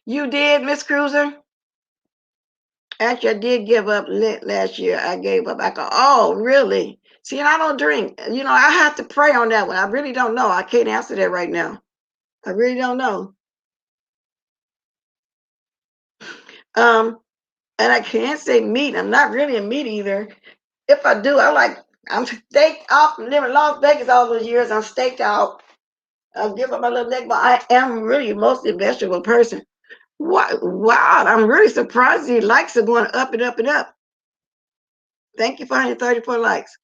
You did, Miss Cruiser? Actually, I did give up last year. I gave up alcohol. Oh, really? See, I don't drink. I have to pray on that one. I really don't know. I can't answer that right now. I really don't know. And I can't say meat. I'm not really a meat eater. If I do, I'm staked out from living in Las Vegas all those years. I'm staked out. I'll give up my little leg, but I am really mostly a vegetable person. Wow, I'm really surprised the likes are going up and up and up. Thank you for 134 likes.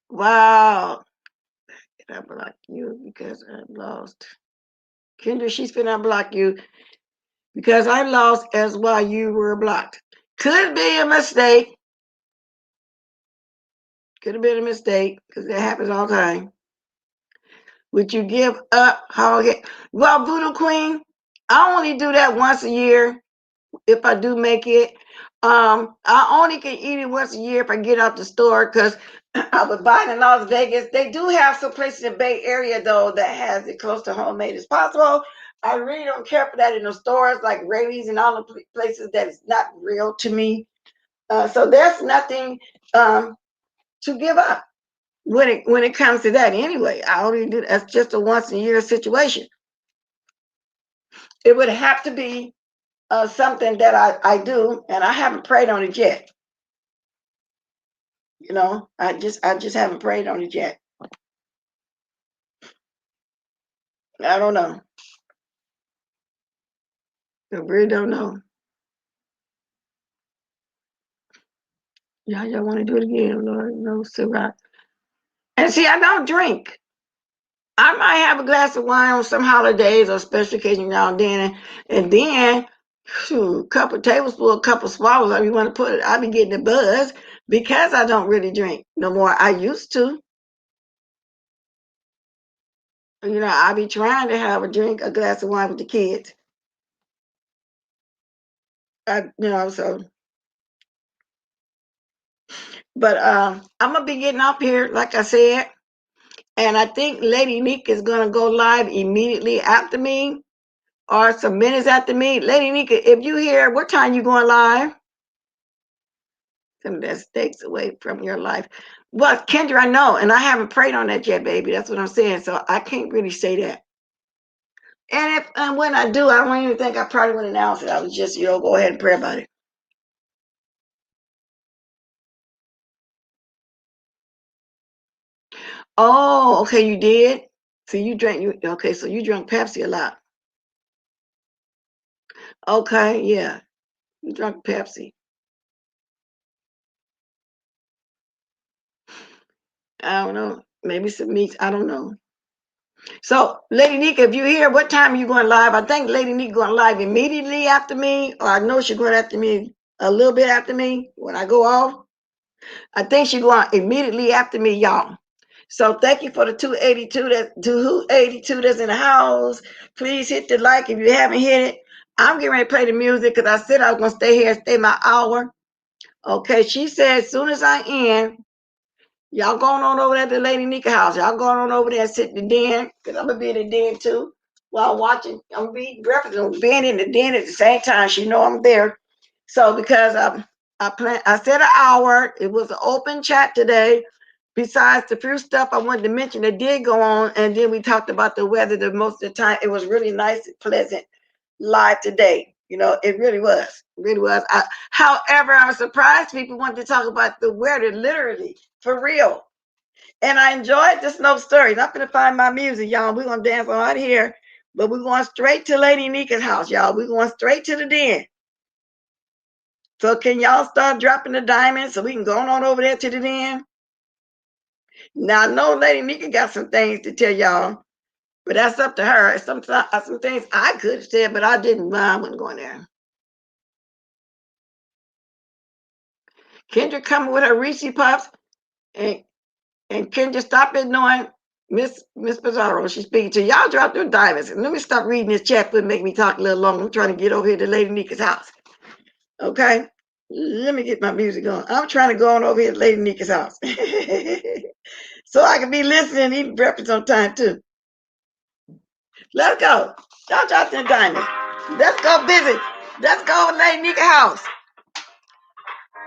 Wow. Did I block you because I lost? Kendra, she's finna block you. because I lost as while you were blocked. Could be a mistake. Could have been a mistake because that happens all the time. Would you give up? Well, Voodoo Queen, I only do that once a year if I do make it. I only can eat it once a year if I get out the store because I was buying in Las Vegas. They do have some places in the Bay Area though that has it close to homemade as possible. I really don't care for that in the stores like Rayleigh's and all the places that is not real to me. So there's nothing to give up when it comes to that anyway. I only do that's just a once a year situation. It would have to be something that I do, and I haven't prayed on it yet. You know, I just haven't prayed on it yet. I don't know. I really don't know. Y'all want to do it again, Lord? No, Sarah. And see, I don't drink. I might have a glass of wine on some holidays or special occasion now and then, a couple tablespoons, a couple swallows. I want to put it. I be getting the buzz because I don't really drink no more. I used to. You know, I be trying to have a glass of wine with the kids. So. But I'm gonna be getting off here, like I said, and I think Lady Nika is gonna go live immediately after me, or some minutes after me. Lady Nika, if you hear, what time you going live? Some mistakes away from your life. Well, Kendra, I know, and I haven't prayed on that yet, baby. That's what I'm saying. So I can't really say that. And when I do, I don't even think I probably would announce it. I would just, go ahead and pray about it. Oh, okay, you did. So you drank so you drank Pepsi a lot. Okay, yeah. You drank Pepsi. I don't know. Maybe some meats. I don't know. So, Lady Nika, if you're here, what time are you going live? I think Lady Nika going live immediately after me, or I know she's going after me a little bit after me when I go off. I think she's going immediately after me, y'all. So thank you for the 282 that's in the house. Please hit the like if you haven't hit it. I'm getting ready to play the music because I said I was going to stay here and stay my hour. Okay, she said as soon as I end, y'all going on over there to Lady Nika house. Y'all going on over there and sit in the den, because I'm going to be in the den too while watching. I'm going to be breakfast and being in the den at the same time. She know I'm there. So because I said an hour. It was an open chat today. Besides the few stuff I wanted to mention that did go on, and then we talked about the weather the most of the time. It was really nice and pleasant live today. It really was. It really was. However, I was surprised people wanted to talk about the weather literally, for real. And I enjoyed the snow stories. I'm going to find my music, y'all. We're going to dance on out here. But we're going straight to Lady Nika's house, y'all. We're going straight to the den. So can y'all start dropping the diamonds so we can go on over there to the den? Now, I know Lady Nika got some things to tell y'all, but that's up to her. Some things I could have said, but I didn't. I wasn't going there. Kendra coming with her Reese Puffs, and Kendra stop ignoring Miss Pizarro. She's speaking to y'all. Drop their diamonds. Let me stop reading this chat and make me talk a little longer. I'm trying to get over here to Lady Nika's house. Okay, let me get my music on. I'm trying to go on over here to Lady Nika's house. So I can be listening and eating breakfast on time too. Let's go. Y'all drop them diamonds. Let's go visit. Let's go to Lady Nika's house.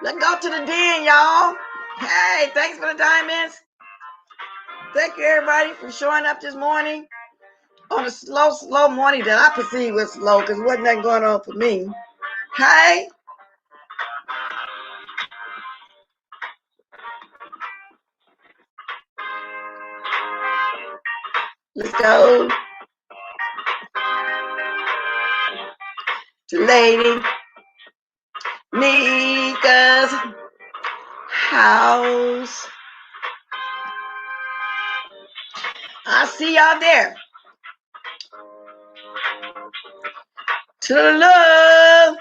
Let's go to the den, y'all. Hey, thanks for the diamonds. Thank you, everybody, for showing up this morning on a slow morning that I perceive was slow because wasn't nothing going on for me. Hey. Let's go to Lady Nika's house. I see y'all there. to the love